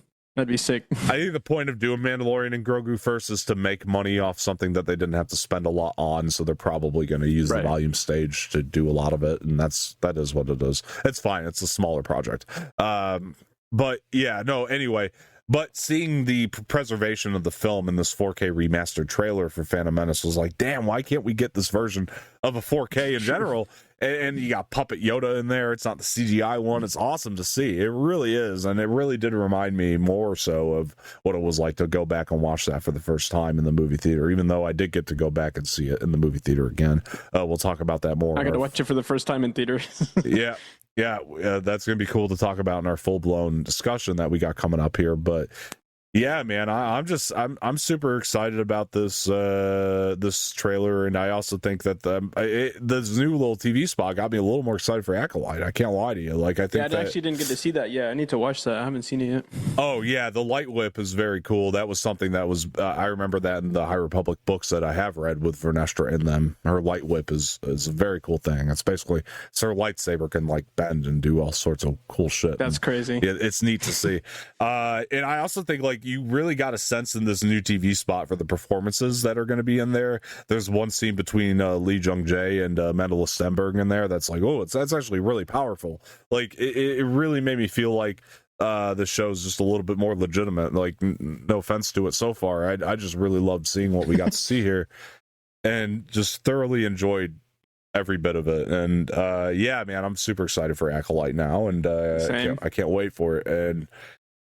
sick. I think the point of doing Mandalorian and Grogu first is to make money off something that they didn't have to spend a lot on, so they're probably going to use the volume stage to do a lot of it, and that is what it is. It's fine. It's a smaller project. But yeah, no, anyway. But seeing the preservation of the film in this 4K remastered trailer for Phantom Menace was like, damn, why can't we get this version of a 4K in general? And you got Puppet Yoda in there. It's not the CGI one. It's awesome to see. It really is. And it really did remind me more so of what it was like to go back and watch that for the first time in the movie theater, even though I did get to go back and see it in the movie theater again. We'll talk about that more. I got to watch it for the first time in theater. Yeah, that's going to be cool to talk about in our full-blown discussion that we got coming up here. But yeah, man, I'm super excited about this trailer, and I also think that this new little TV spot got me a little more excited for Acolyte. I can't lie to you. Like, I think I actually didn't get to see that yet. I need to watch that. I haven't seen it yet. Oh yeah, the light whip is very cool. That was something that was I remember that in the High Republic books that I have read with Vernestra in them. Her light whip is a very cool thing. It's basically her lightsaber can like bend and do all sorts of cool shit. That's crazy. It's neat to see. And I also think like you really got a sense in this new TV spot for the performances that are going to be in there. There's one scene between Lee Jung-jae and Mandela Stenberg in there that's like, that's actually really powerful. Like it really made me feel like the show's just a little bit more legitimate. Like no offense to it so far, I just really loved seeing what we got to see here, and just thoroughly enjoyed every bit of it. And yeah, man, I'm super excited for Acolyte now, and I can't wait for it. And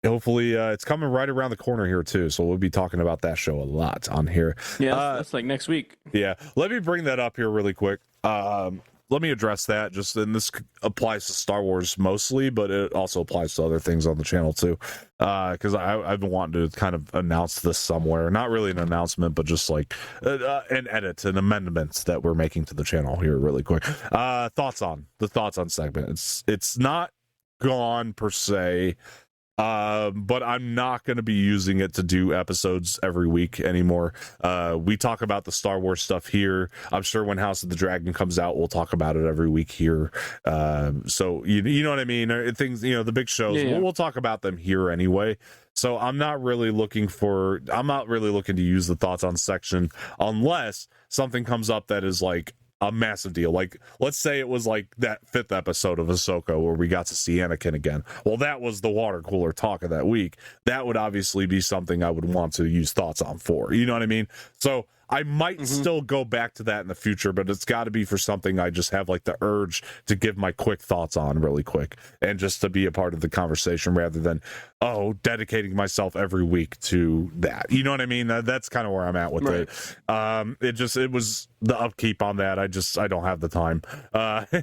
hopefully it's coming right around the corner here too, so we'll be talking about that show a lot on here. That's like next week. Yeah, let me bring that up here really quick. Let me address that, and this applies to Star Wars mostly, but it also applies to other things on the channel too, because I've been wanting to kind of announce this somewhere. Not really an announcement, but just like an amendment that we're making to the channel here really quick. Thoughts on segment. It's not gone per se, but I'm not going to be using it to do episodes every week anymore. We talk about the Star Wars stuff here. I'm sure when House of the Dragon comes out, we'll talk about it every week here. So you know what I mean? Things, the big shows, we'll talk about them here anyway. So I'm not really looking to use the thoughts on section unless something comes up that is like a massive deal. Like, let's say it was like that 5th episode of Ahsoka where we got to see Anakin again. Well, that was the water cooler talk of that week. That would obviously be something I would want to use thoughts on for. You know what I mean? So I might still go back to that in the future, but it's got to be for something I just have like the urge to give my quick thoughts on really quick and just to be a part of the conversation rather than, dedicating myself every week to that. You know what I mean? That's kind of where I'm at with it. It was the upkeep on that. I don't have the time.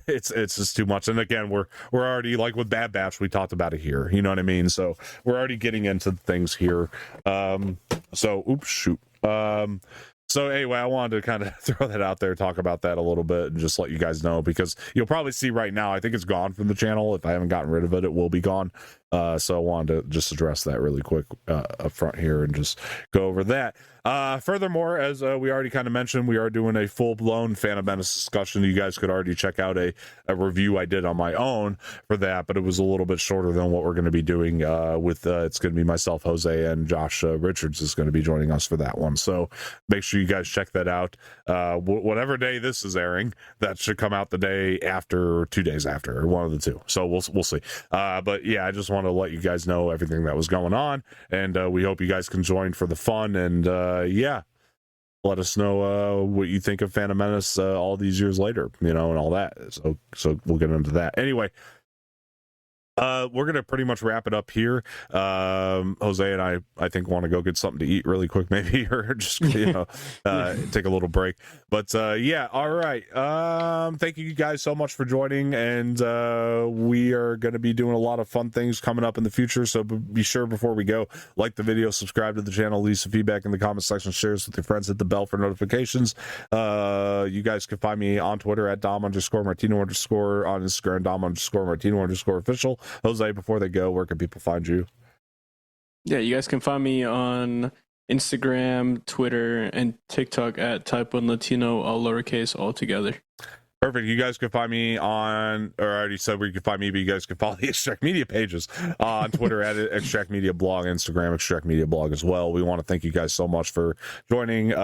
It's just too much. And again, we're already like with Bad Batch, we talked about it here. You know what I mean? So we're already getting into things here. So anyway, I wanted to kind of throw that out there, talk about that a little bit, and just let you guys know, because you'll probably see right now, I think it's gone from the channel. If I haven't gotten rid of it, it will be gone. So I wanted to just address that really quick up front here and just go over that. Furthermore, as we already kind of mentioned, we are doing a full-blown Phantom Menace discussion. You guys could already check out a review I did on my own for that, but it was a little bit shorter than what we're going to be doing with it's going to be myself, Jose, and Josh Richards is going to be joining us for that one. So make sure you guys check that out. Whatever day this is airing, that should come out the day after or 2 days after, or one of the two. So we'll see. But yeah, I just want to let you guys know everything that was going on, and we hope you guys can join for the fun. And let us know what you think of Phantom Menace all these years later, and all that. So we'll get into that anyway. We're gonna pretty much wrap it up here. Jose and I think want to go get something to eat really quick, maybe, or just take a little break. But all right. Thank you guys so much for joining, and we are gonna be doing a lot of fun things coming up in the future. So be sure before we go, like the video, subscribe to the channel, leave some feedback in the comment section, share this with your friends, hit the bell for notifications. You guys can find me on Twitter at Dom_Martino_ on Instagram Dom_Martino_ official. Jose, before they go, where can people find you? Yeah, you guys can find me on Instagram, Twitter, and TikTok at Type1Latino, all lowercase, all together. Perfect. You guys can find me on, or I already said where you can find me, but you guys can follow the Extract Media pages on Twitter at Extract Media Blog, Instagram Extract Media Blog as well. We want to thank you guys so much for joining in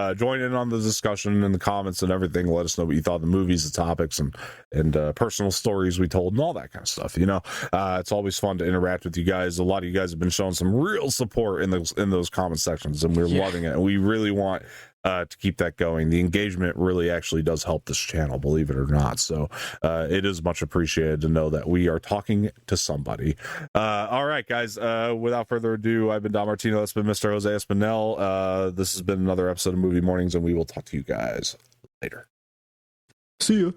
on the discussion and the comments and everything. Let us know what you thought of the movies, the topics, and personal stories we told and all that kind of stuff. It's always fun to interact with you guys. A lot of you guys have been showing some real support in those comment sections, and we're loving it. And we really want to keep that going. The engagement really actually does help this channel, believe it or not. So it is much appreciated to know that we are talking to somebody. All right, guys, without further ado, I've been Don Martino. That's been Mr. Jose Espinel. This has been another episode of Movie Mornings, and we will talk to you guys later. See ya.